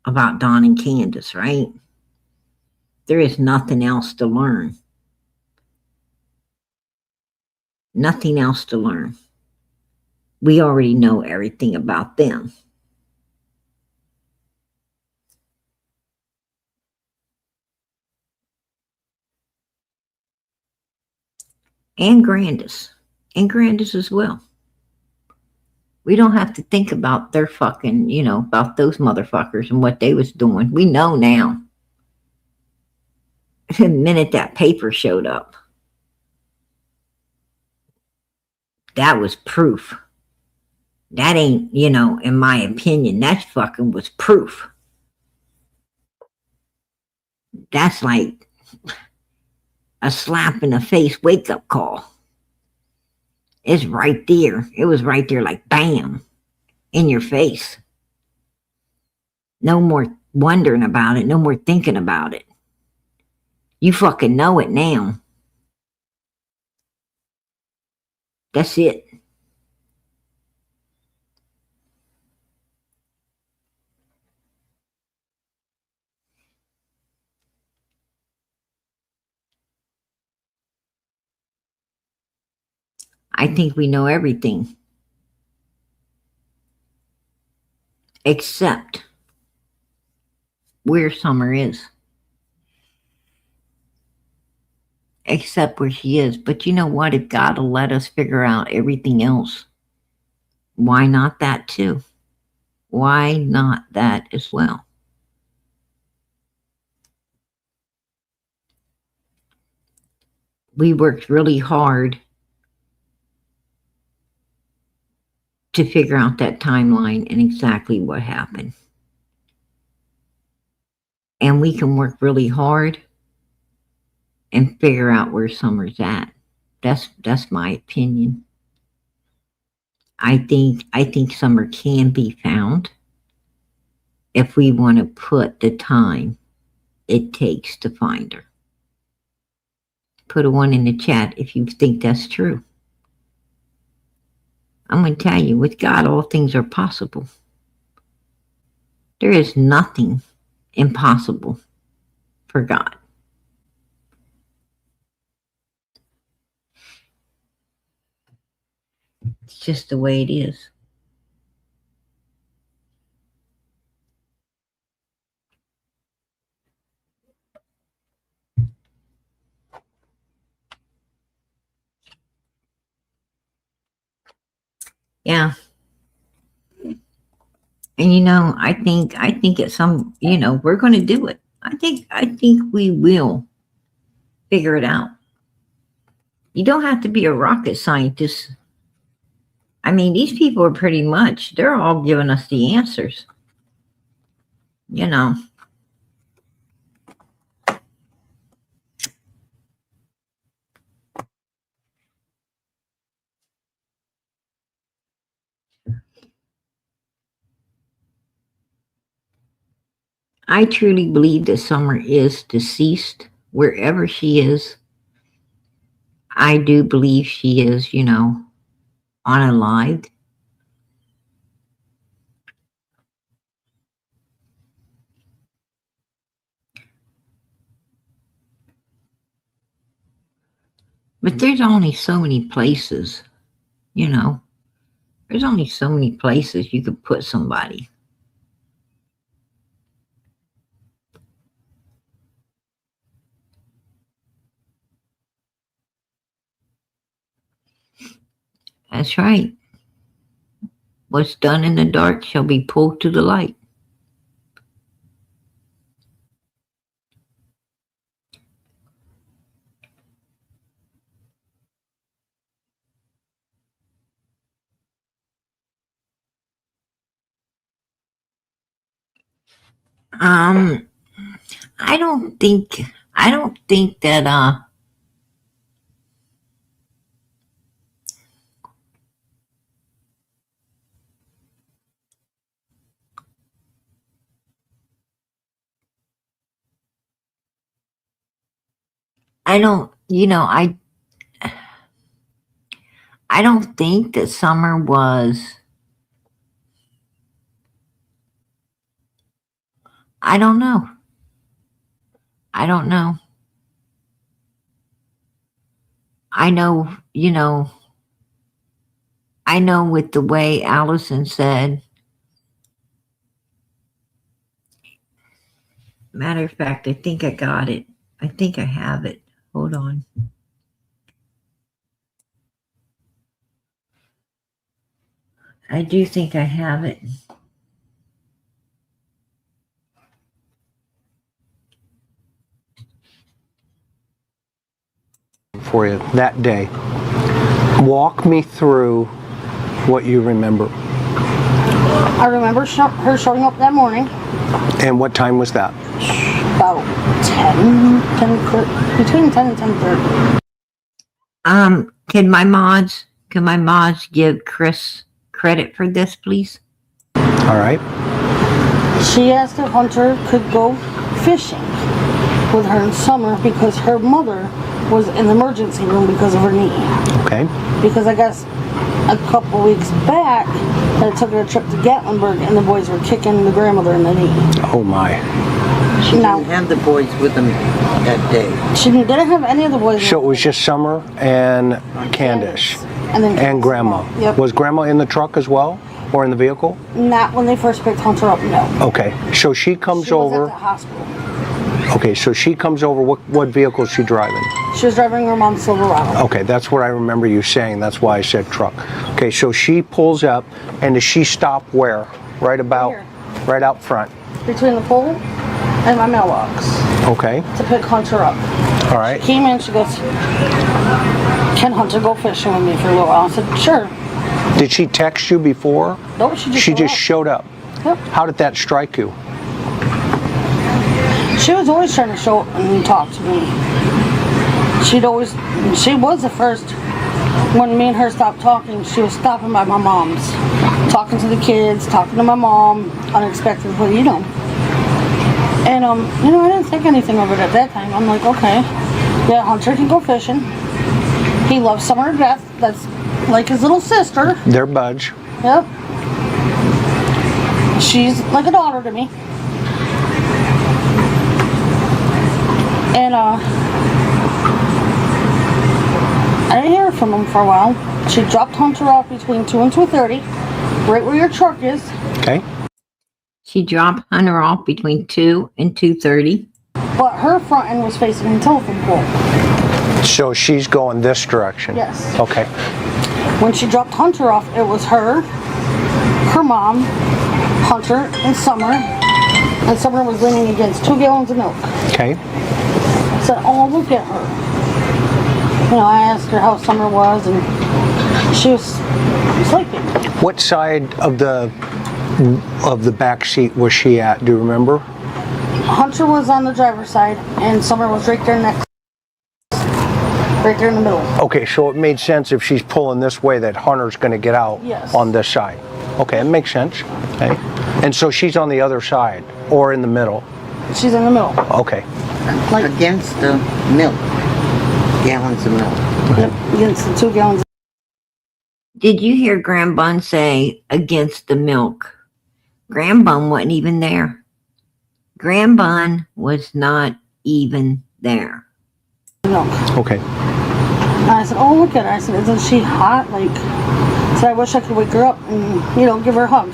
about Don and Candace, right? There is nothing else to learn. Nothing else to learn. We already know everything about them. And Grandis. And Grandis as well. We don't have to think about their fucking, about those motherfuckers and what they was doing. We know now. The minute that paper showed up, that was proof. That ain't, in my opinion, that fucking was proof. That's like a slap in the face wake up call. It's right there. It was right there, like bam, in your face. No more wondering about it. No more thinking about it. You fucking know it now. That's it. I think we know everything. Except where Summer is. Except where she is. But you know what? If God will let us figure out everything else, why not that too? Why not that as well? We worked really hard to figure out that timeline and exactly what happened. And we can work really hard and figure out where Summer's at. That's my opinion. I think Summer can be found if we want to put the time it takes to find her. Put a 1 in the chat if you think that's true. I'm going to tell you, with God, all things are possible. There is nothing impossible for God. It's just the way it is. Yeah. And I think at some, we're going to do it. I think we will figure it out. You don't have to be a rocket scientist. I mean, these people are pretty much, they're all giving us the answers. I truly believe that Summer is deceased, wherever she is. I do believe she is, unalived. But there's only so many places, there's only so many places you could put somebody. That's right. What's done in the dark shall be pulled to the light. I don't think that I don't think that Summer was, I don't know. I know with the way Allison said, matter of fact, I think I got it. I think I have it. Hold on. I do think I have it. For you that day. Walk me through what you remember. I remember her showing up that morning. And what time was that? About 10, between 10 and 10:30. Can my mods give Chris credit for this, please? All right. She asked if Hunter could go fishing with her in Summer because her mother was in the emergency room because of her knee. Okay. Because I guess a couple weeks back, they took her a trip to Gatlinburg and the boys were kicking the grandmother in the knee. Oh my. She didn't have the boys with them that day. She didn't have any of the boys. So it was just Summer and Candace. And Grandma. Yep. Was Grandma in the truck as well? Or in the vehicle? Not when they first picked Hunter up, no. Okay. So she comes over. Was at the hospital. Okay, so she comes over. What vehicle is she driving? She was driving her mom's Silverado. Okay, that's what I remember you saying. That's why I said truck. Okay, so she pulls up, and does she stop where? Right out front. Between the pole and my mailbox. Okay. To pick Hunter up. All right. She came in, she goes, "Can Hunter go fishing with me for a little while?" I said, "Sure." Did she text you before? No, she just showed up. Yep. How did that strike you? She was always trying to show up and talk to me. She was the first. When me and her stopped talking, she was stopping by my mom's, talking to the kids, talking to my mom, unexpectedly, you know. And, I didn't think anything of it at that time. I'm like, okay, yeah, Hunter can go fishing. He loves Summer to death. That's like his little sister. They're buds. Yep. She's like a daughter to me. And, I didn't hear from him for a while. She dropped Hunter off between 2 and 2:30, right where your truck is. Okay. She dropped Hunter off between 2 and 2:30. But her front end was facing the telephone pole. So she's going this direction? Yes. Okay. When she dropped Hunter off, it was her mom, Hunter, and Summer. And Summer was leaning against 2 gallons of milk. Okay. I said, oh, look at her. I asked her how Summer was, and she was sleeping. What side of the back seat was she at? Do you remember? Hunter was on the driver's side, and Summer was right there next, right there in the middle. Okay, so it made sense if she's pulling this way that Hunter's going to get out on this side. Okay, it makes sense. Okay. And so she's on the other side or in the middle? She's in the middle. Okay. Like against the milk. Gallons of milk. Yep, against the 2 gallons. Did you hear Grandbun say against the milk? Grandbun wasn't even there. Grandbun was not even there. Milk. Okay. And I said, oh, look at her. I said, isn't she hot? Like, so I wish I could wake her up and, give her a hug.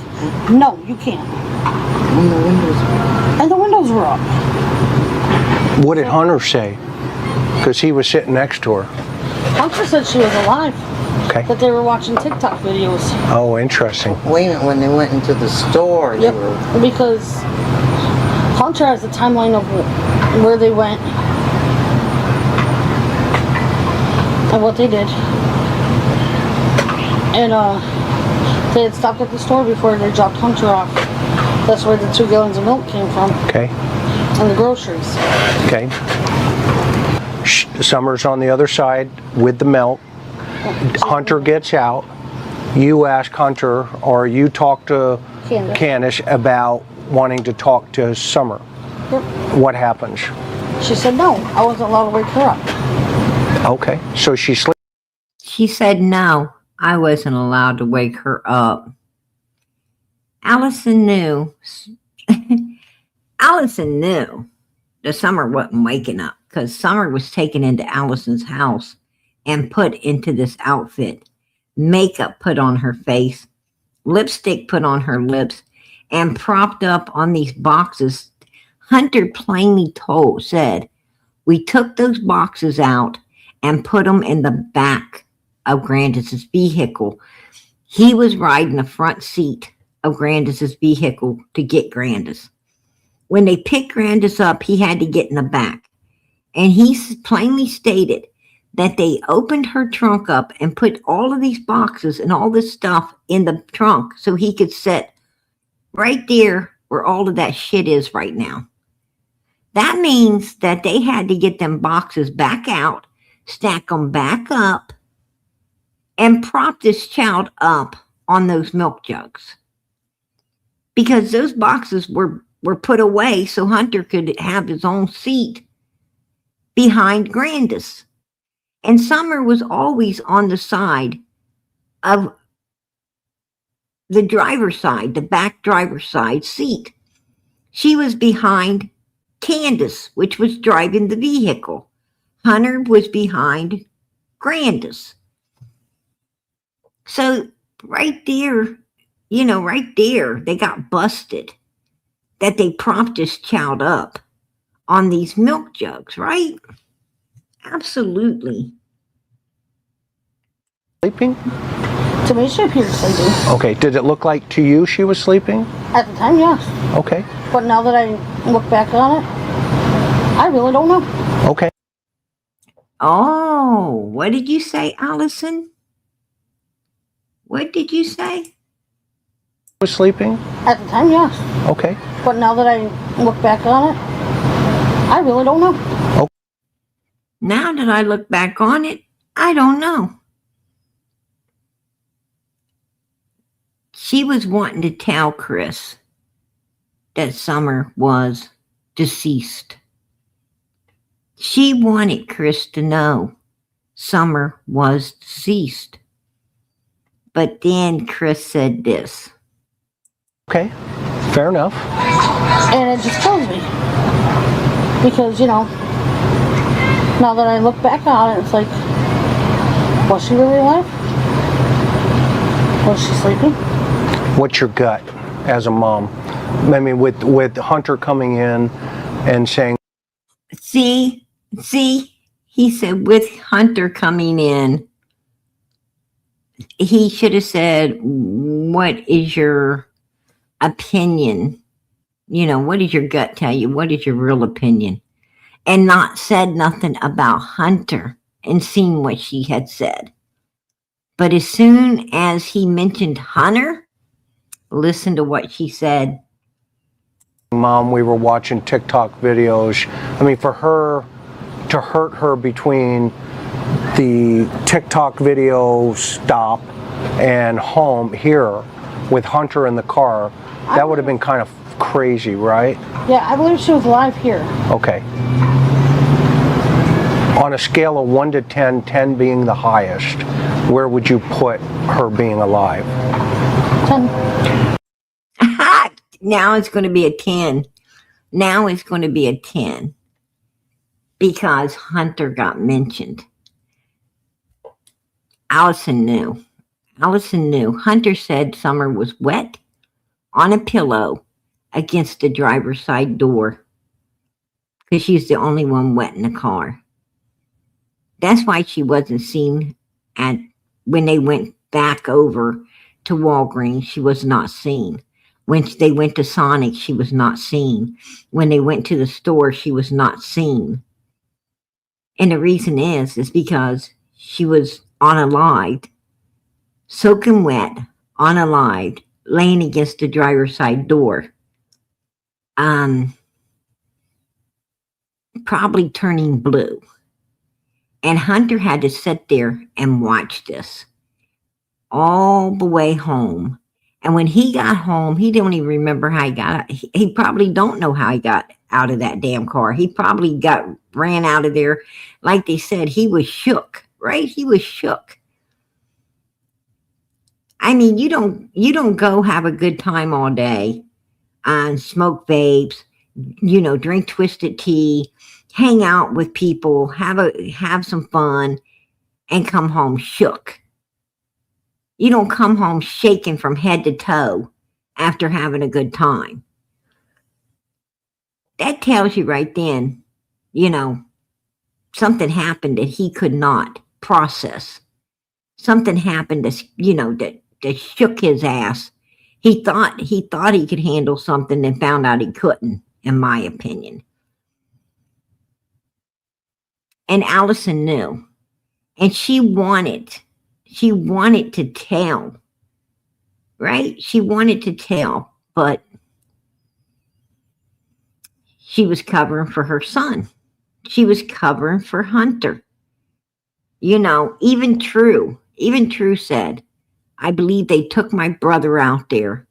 No, you can't. And the windows were. And the windows were up. What did Hunter say? Because he was sitting next to her. Hunter said she was alive. Okay. That they were watching TikTok videos. Oh, interesting. Wait a minute, when they went into the store, Yep, they were... because Hunter has a timeline of where they went and what they did. And they had stopped at the store before they dropped Hunter off. That's where the 2 gallons of milk came from. Okay. And the groceries. Okay. Summer's on the other side with the milk. Hunter gets out. You ask Hunter, or you talk to Candace about wanting to talk to Summer. Yep. What happens? She said no. I wasn't allowed to wake her up. Okay. So she sleeps. She said no, I wasn't allowed to wake her up. Allison knew. Allison knew that Summer wasn't waking up because Summer was taken into Allison's house and put into this outfit. Makeup put on her face, lipstick put on her lips, and propped up on these boxes. Hunter plainly said, we took those boxes out and put them in the back of Grandis's vehicle. He was riding the front seat of Grandis's vehicle to get Grandis. When they picked Grandis up, he had to get in the back. And he plainly stated that they opened her trunk up and put all of these boxes and all this stuff in the trunk so he could sit right there where all of that shit is right now. That means that they had to get them boxes back out, stack them back up, and prop this child up on those milk jugs. Because those boxes were put away so Hunter could have his own seat behind Grandis. And Summer was always on the side of the driver's side, the back driver's side seat. She was behind Candace, which was driving the vehicle. Hunter was behind Grandis. So right there, they got busted that they propped this child up on these milk jugs, right? Absolutely. Sleeping? To me, she appeared sleeping. Okay. Did it look like to you she was sleeping? At the time, yes. Okay. But now that I look back on it, I really don't know. Okay. Oh, what did you say, Allison? What did you say? Was sleeping? At the time, yes. Okay. But now that I look back on it, I really don't know. Now that I look back on it, I don't know. She was wanting to tell Chris that Summer was deceased. She wanted Chris to know Summer was deceased. But then Chris said this. Okay. Fair enough. And it just kills me. Because, you know, now that I look back on it, it's like, was she really alive? Was she sleeping? What's your gut as a mom? I mean, with Hunter coming in and saying, See, he said with Hunter coming in, he should have said, what is your opinion? You know, what does your gut tell you? What is your real opinion? And not said nothing about Hunter and seen what she had said. But as soon as he mentioned Hunter, listen to what she said. Mom, we were watching TikTok videos. I mean, for her to hurt her between the TikTok video stop and home here with Hunter in the car, that would have been kind of crazy, right? Yeah, I believe she was alive here. Okay. On a scale of 1 to 10, 10 being the highest, where would you put her being alive? 10. Now it's going to be a 10. Now it's going to be a 10 because Hunter got mentioned. Allison knew. Hunter said Summer was wet on a pillow against the driver's side door because she's the only one wet in the car. That's why she wasn't seen when they went back over to Walgreens. She was not seen. When they went to Sonic, she was not seen. When they went to the store, she was not seen. And the reason is because she was unalived, soaking wet, unalived, laying against the driver's side door. Probably turning blue. And Hunter had to sit there and watch this all the way home. And when he got home, he don't even remember how he got out. He probably don't know how he got out of that damn car. He probably ran out of there. Like they said, he was shook, right? He was shook. I mean, you don't go have a good time all day and smoke vapes, drink twisted tea, hang out with people, have some fun, and come home shook. You don't come home shaking from head to toe after having a good time. That tells you right then, something happened that he could not process. Something happened that shook his ass. He thought he could handle something and found out he couldn't, in my opinion. And Allison knew. And she wanted to tell, right? She wanted to tell, but she was covering for her son. She was covering for Hunter. Even True said, I believe they took my brother out there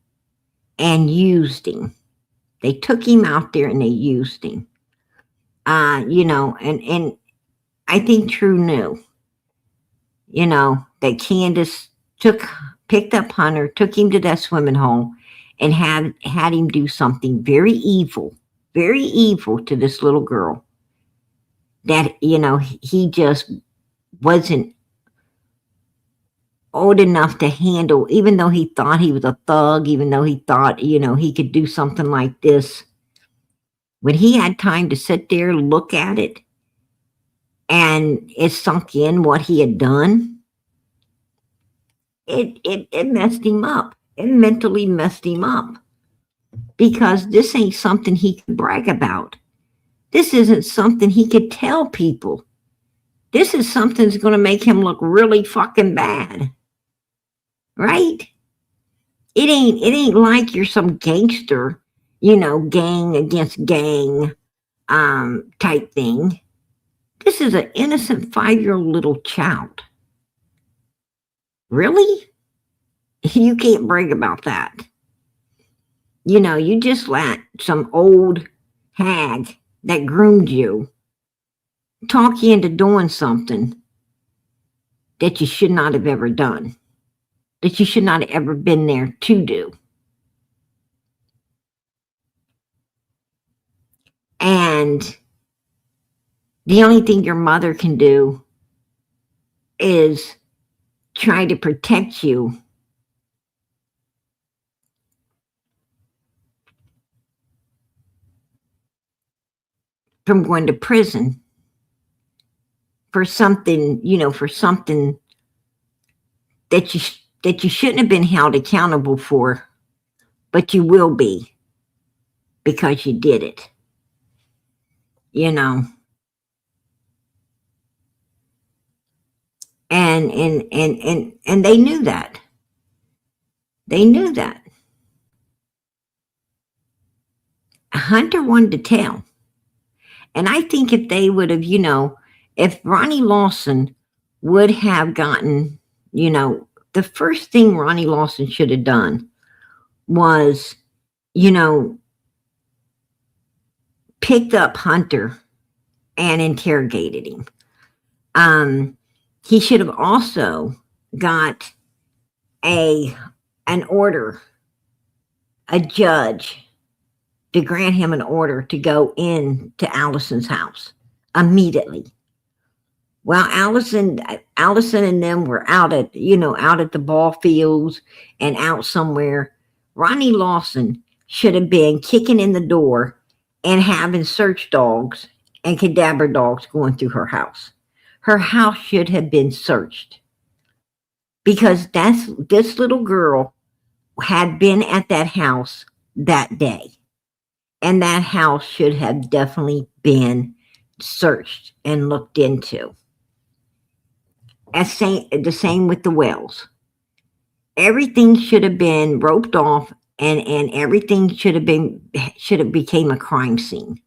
and used him. They took him out there and they used him. And I think True knew, that Candace picked up Hunter, took him to that swimming hole, and had him do something very evil to this little girl. That, he just wasn't old enough to handle, even though he thought he was a thug, even though he thought, he could do something like this. When he had time to sit there, look at it, and it sunk in what he had done, it messed him up. It mentally messed him up. Because this ain't something he could brag about. This isn't something he could tell people. This is something that's going to make him look really fucking bad. right? It ain't like you're some gangster, gang against gang type thing. This is an innocent 5-year-old little child. Really? You can't brag about that. You just let some old hag that groomed you talk you into doing something that you should not have ever done, that you should not have ever been there to do. And the only thing your mother can do is try to protect you from going to prison for something, for something that you shouldn't have been held accountable for, but you will be because you did it. And they knew that. They knew that. Hunter wanted to tell. And I think if they would have, if Ronnie Lawson would have gotten, the first thing Ronnie Lawson should have done was, picked up Hunter and interrogated him. He should have also got an order, a judge, to grant him an order to go in to Allison's house immediately. While Allison and them were out at the ball fields and out somewhere, Ronnie Lawson should have been kicking in the door and having search dogs and cadaver dogs going through her house. Her house should have been searched because this little girl had been at that house that day. And that house should have definitely been searched and looked into. The same with the wells. Everything should have been roped off and everything should have became a crime scene.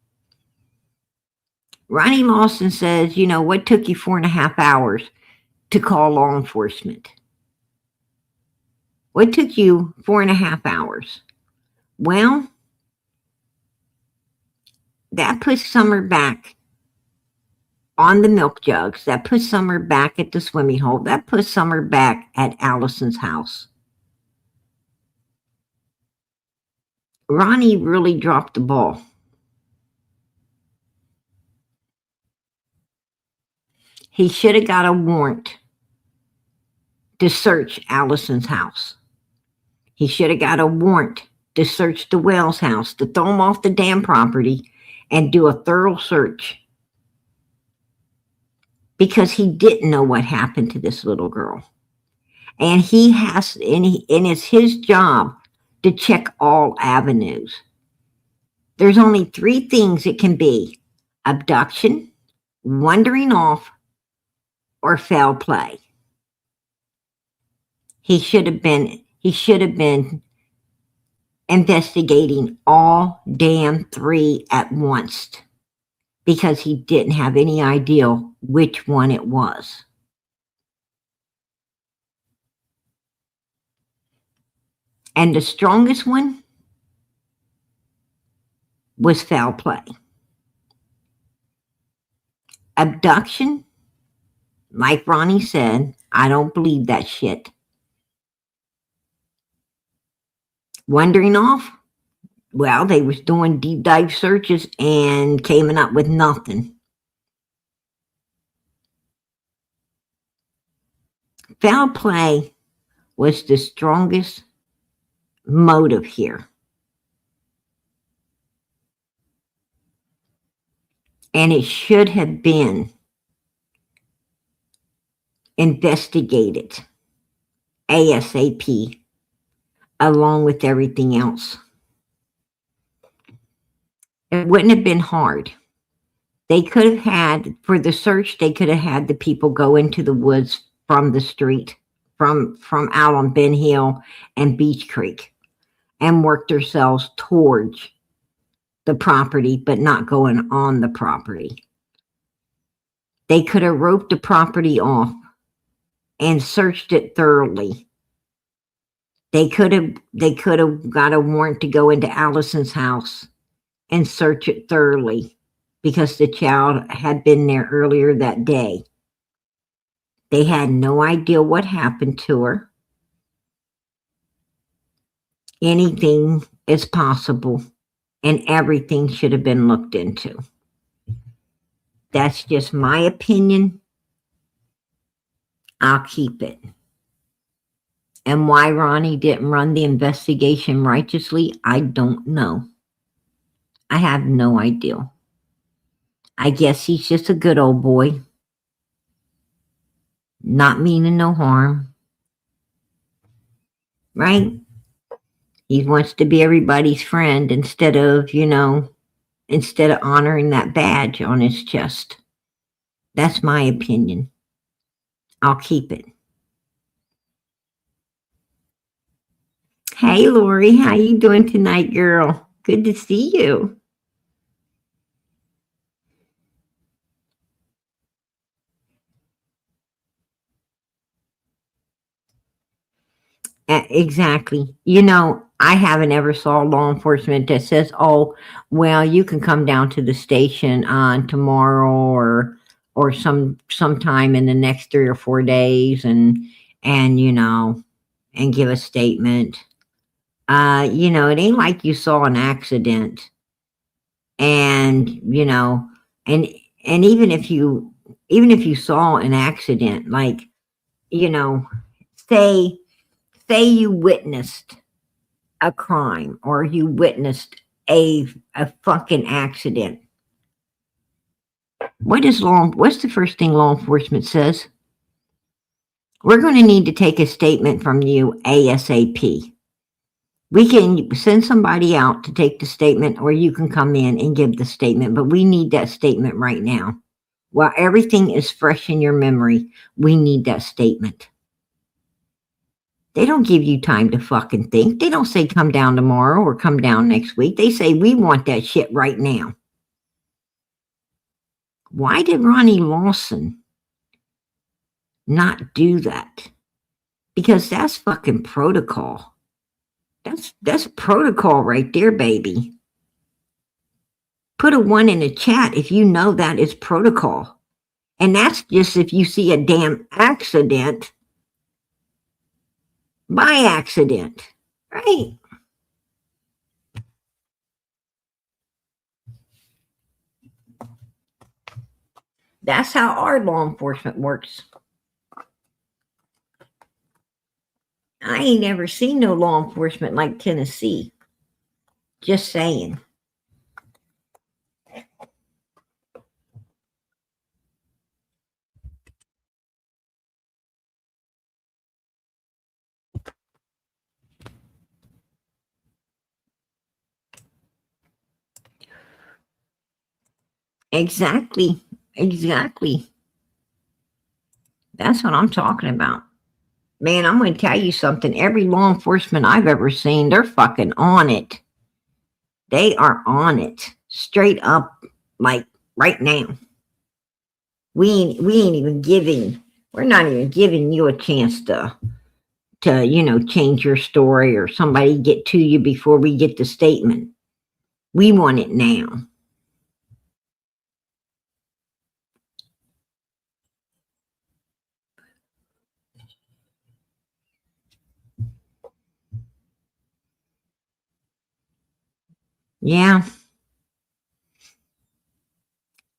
Ronnie Lawson says, what took you 4.5 hours to call law enforcement? What took you 4.5 hours? Well, that puts Summer back on the milk jugs. That puts Summer back at the swimming hole. That puts Summer back at Allison's house. Ronnie really dropped the ball. He should have got a warrant to search Allison's house. He should have got a warrant to search the Wells house, to throw him off the damn property and do a thorough search. Because he didn't know what happened to this little girl. And it's his job to check all avenues. There's only 3 things it can be: abduction, wandering off, or foul play. He should have been investigating all damn 3 at once because he didn't have any idea which one it was. And the strongest one was foul play. Abduction, like Ronnie said, I don't believe that shit. Wandering off, well, they was doing deep dive searches and came up with nothing. Foul play was the strongest motive here. And it should have been investigated ASAP along with everything else. It wouldn't have been hard. They could have had, for the search, they could have had the people go into the woods from the street from out on Ben Hill and Beach Creek and work themselves towards the property, but not going on the property. They could have roped the property off and searched it thoroughly. They could have got a warrant to go into Allison's house and search it thoroughly because the child had been there earlier that day. They had no idea what happened to her. Anything is possible, and everything should have been looked into. That's just my opinion. I'll keep it. And why Ronnie didn't run the investigation righteously, I don't know. I have no idea. I guess he's just a good old boy. Not meaning no harm. Right? He wants to be everybody's friend instead of honoring that badge on his chest. That's my opinion. I'll keep it. Hey, Lori, how you doing tonight, girl? Good to see you. Exactly. I haven't ever saw law enforcement that says, "Oh, well, you can come down to the station on tomorrow or sometime in the next 3 or 4 days and give a statement." It ain't like you saw an accident, and and even if you saw an accident, like say you witnessed a crime or you witnessed a fucking accident. What's the first thing law enforcement says? We're going to need to take a statement from you ASAP. We can send somebody out to take the statement, or you can come in and give the statement, but we need that statement right now. While everything is fresh in your memory, we need that statement. They don't give you time to fucking think. They don't say come down tomorrow or come down next week. They say we want that shit right now. Why did Ronnie Lawson not do that? Because that's fucking protocol. That's protocol right there, baby. Put a 1 in the chat if you know that is protocol. And that's just if you see a damn accident by accident, right? That's how our law enforcement works. I ain't never seen no law enforcement like Tennessee. Just saying. Exactly. That's what I'm talking about. Man, I'm going to tell you something. Every law enforcement I've ever seen, they're fucking on it. They are on it. Straight up, like right now. We're not even giving you a chance to change your story or somebody get to you before we get the statement. We want it now. Yeah.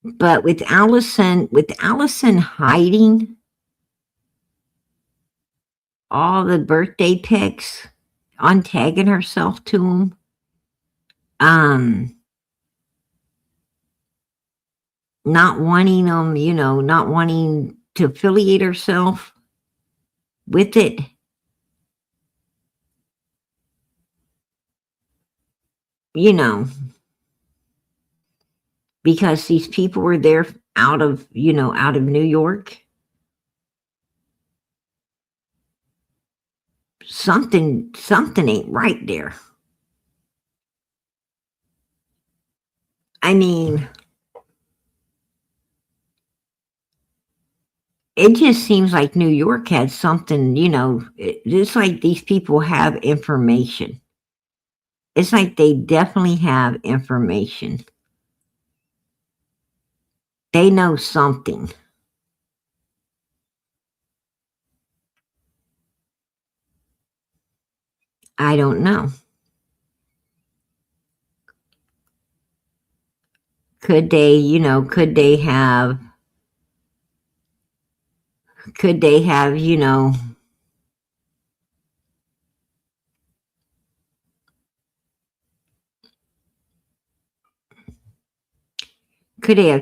But with Allison hiding all the birthday pics, untagging herself to them, not wanting them, not wanting to affiliate herself with it. Because these people were there out of New York. something ain't right there. I mean, it just seems like New York had something, it's like these people have information. It's like they definitely have information. They know something. I don't know. Could they, could they have, could they have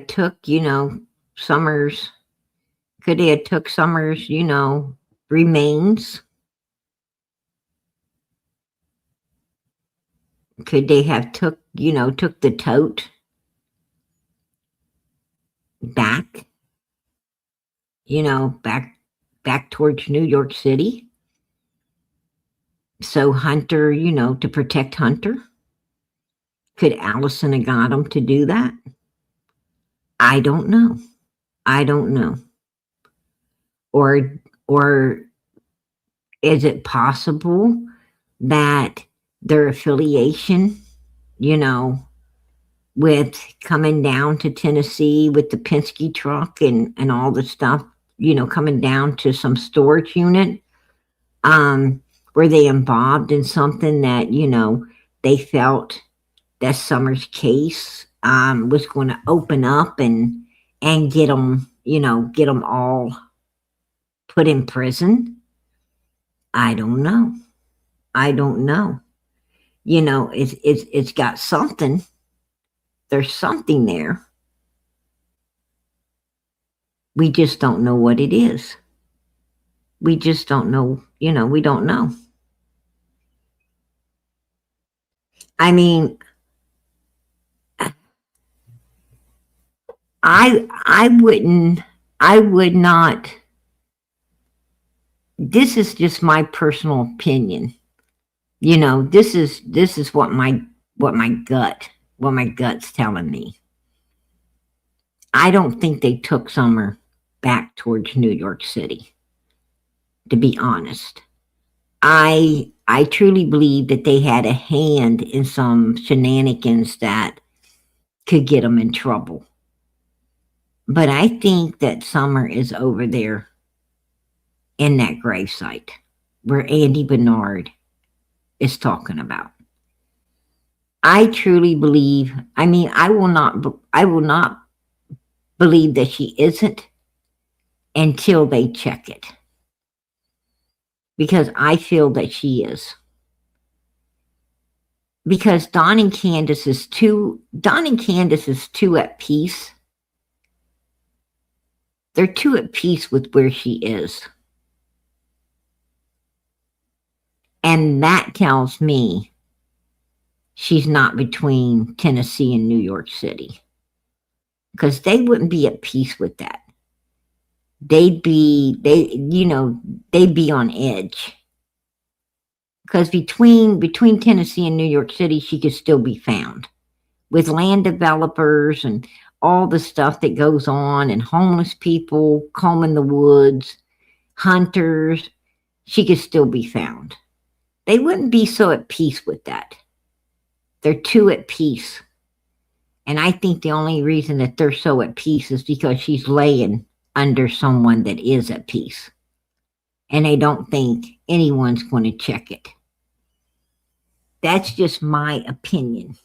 took, Summers, could they have took Summers, remains? Could they have took the tote back, back towards New York City? So Hunter, to protect Hunter? Could Allison have got him to do that? I don't know. I don't know. Or is it possible that their affiliation, with coming down to Tennessee with the Penske truck and all the stuff, coming down to some storage unit, were they involved in something that, they felt that Summers' case was going to open up and get them, get them all put in prison? I don't know. I don't know. It's got something. There's something there. We just don't know what it is. We just don't know, we don't know. I mean, I would not, this is just my personal opinion. This is what my gut's telling me. I don't think they took Summer back towards New York City, to be honest. I truly believe that they had a hand in some shenanigans that could get them in trouble. But I think that Summer is over there in that gravesite where Andy Bernard is talking about. I truly believe, I will not believe that she isn't until they check it. Because I feel that she is. Because Don and Candace is too at peace. They're too at peace with where she is. And that tells me she's not between Tennessee and New York City. Because they wouldn't be at peace with that. They'd be on edge. Because between Tennessee and New York City, she could still be found. With land developers and all the stuff that goes on, and homeless people combing the woods, hunters, she could still be found. They wouldn't be so at peace with that. They're too at peace. And I think the only reason that they're so at peace is because she's laying under someone that is at peace. And they don't think anyone's going to check it. That's just my opinion.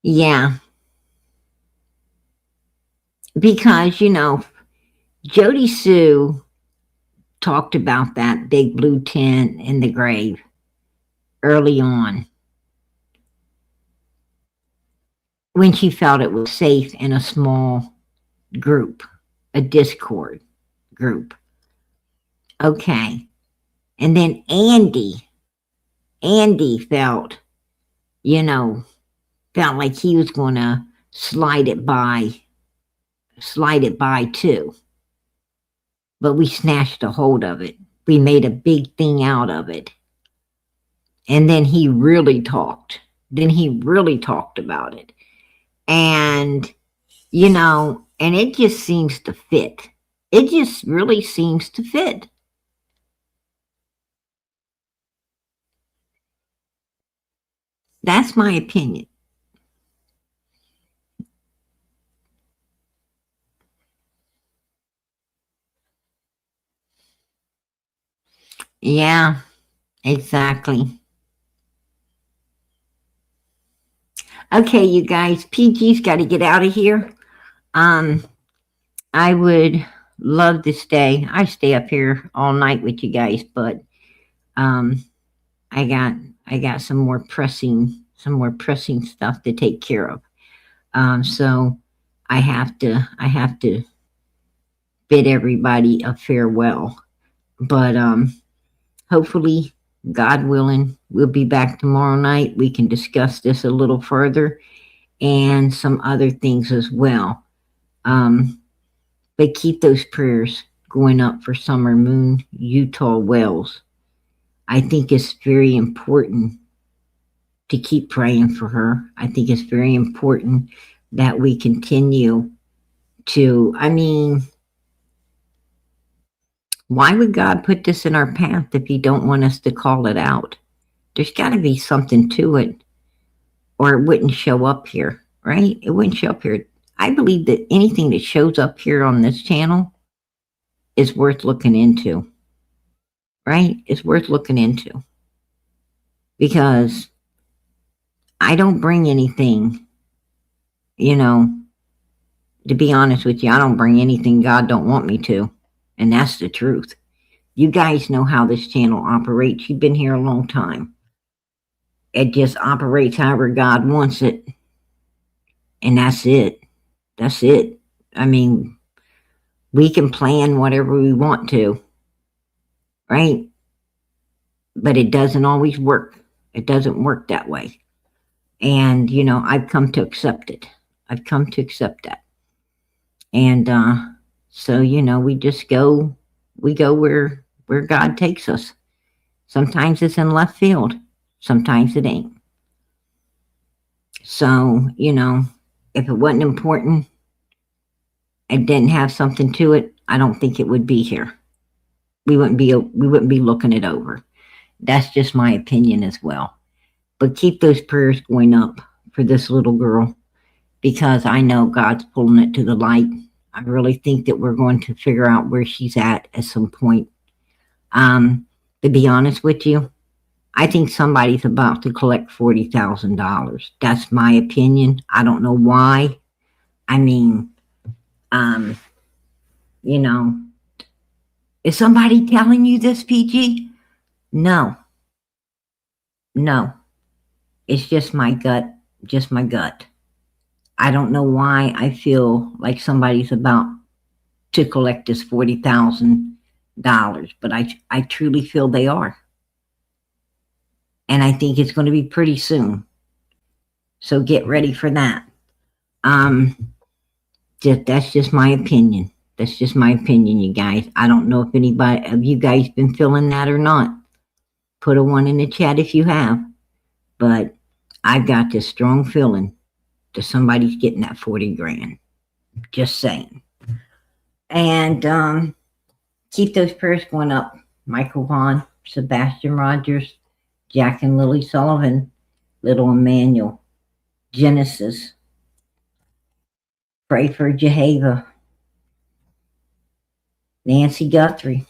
Yeah. Because, Jody Sue talked about that big blue tent in the grave early on when she felt it was safe in a small group, a Discord group. Okay. And then Andy Andy felt, you know, felt like he was going to slide it by too. But we snatched a hold of it. We made a big thing out of it. And then he really talked. Then he really talked about it. And, and it just seems to fit. It just really seems to fit. That's my opinion. Yeah, exactly. Okay, you guys, PG's got to get out of here. I would love to stay. I stay up here all night with you guys, but um, I got some more pressing stuff to take care of. So I have to bid everybody a farewell. But hopefully, God willing, we'll be back tomorrow night. We can discuss this a little further and some other things as well. But keep those prayers going up for Summer Moon, Utah Wells. I think it's very important to keep praying for her. I think it's very important that we continue to, why would God put this in our path if He don't want us to call it out? There's got to be something to it, or it wouldn't show up here, right? It wouldn't show up here. I believe that anything that shows up here on this channel is worth looking into, right? It's worth looking into. Because I don't bring anything, to be honest with you, I don't bring anything God don't want me to. And that's the truth. You guys know how this channel operates. You've been here a long time. It just operates however God wants it. And that's it. That's it. We can plan whatever we want to, right? But it doesn't always work. It doesn't work that way. And, I've come to accept it. I've come to accept that. And so, we just go where God takes us. Sometimes it's in left field. Sometimes it ain't. So, if it wasn't important, it didn't have something to it, I don't think it would be here. We wouldn't be looking it over. That's just my opinion as well. But keep those prayers going up for this little girl, because I know God's pulling it to the light. I really think that we're going to figure out where she's at some point. To be honest with you, I think somebody's about to collect $40,000. That's my opinion. I don't know why. Is somebody telling you this, PG? No. It's just my gut. Just my gut. I don't know why I feel like somebody's about to collect this $40,000, but I truly feel they are. And I think it's going to be pretty soon. So get ready for that. That's just my opinion. That's just my opinion, you guys. I don't know if anybody of you guys been feeling that or not. Put a 1 in the chat if you have. But I've got this strong feeling that somebody's getting that 40 grand. Just saying. And keep those prayers going up. Michael Vaughn, Sebastian Rogers, Jack and Lily Sullivan, Little Emmanuel, Genesis. Pray for Jehovah. Nancy Guthrie.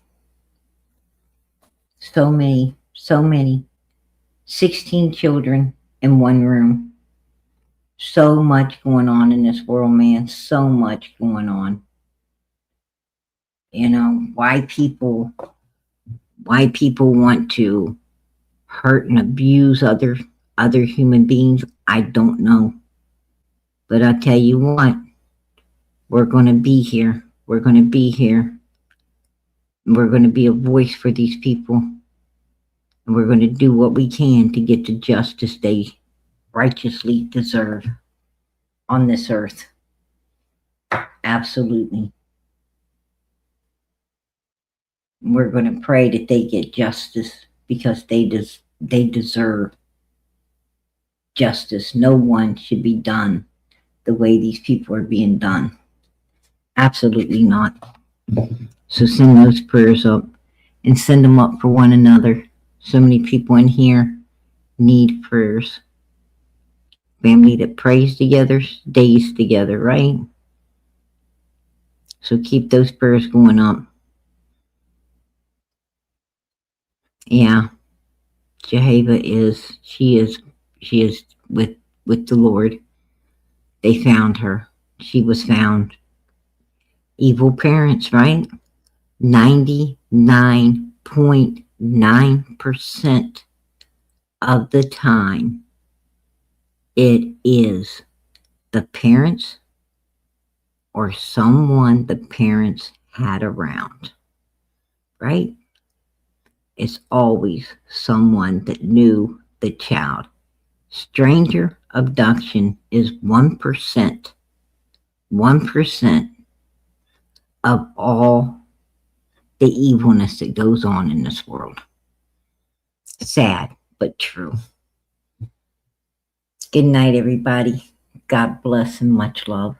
So many. 16 children in one room. So much going on in this world, man. So much going on. Why people want to hurt and abuse other human beings, I don't know. But I'll tell you what, we're going to be here. We're going to be here. We're going to be a voice for these people. And we're going to do what we can to get the justice they righteously deserve on this earth. Absolutely. We're going to pray that they get justice because they deserve justice. No one should be done the way these people are being done. Absolutely not. So send those prayers up and send them up for one another. So many people in here need prayers. Family that prays together stays together, right? So keep those prayers going up. Yeah, Jehovah she is with the Lord. They found her. She was found. Evil parents, right? 99.9% of the time, it is the parents or someone the parents had around, right? It's always someone that knew the child. Stranger abduction is 1%. 1% of all the evilness that goes on in this world. Sad, but true. Good night, everybody. God bless and much love.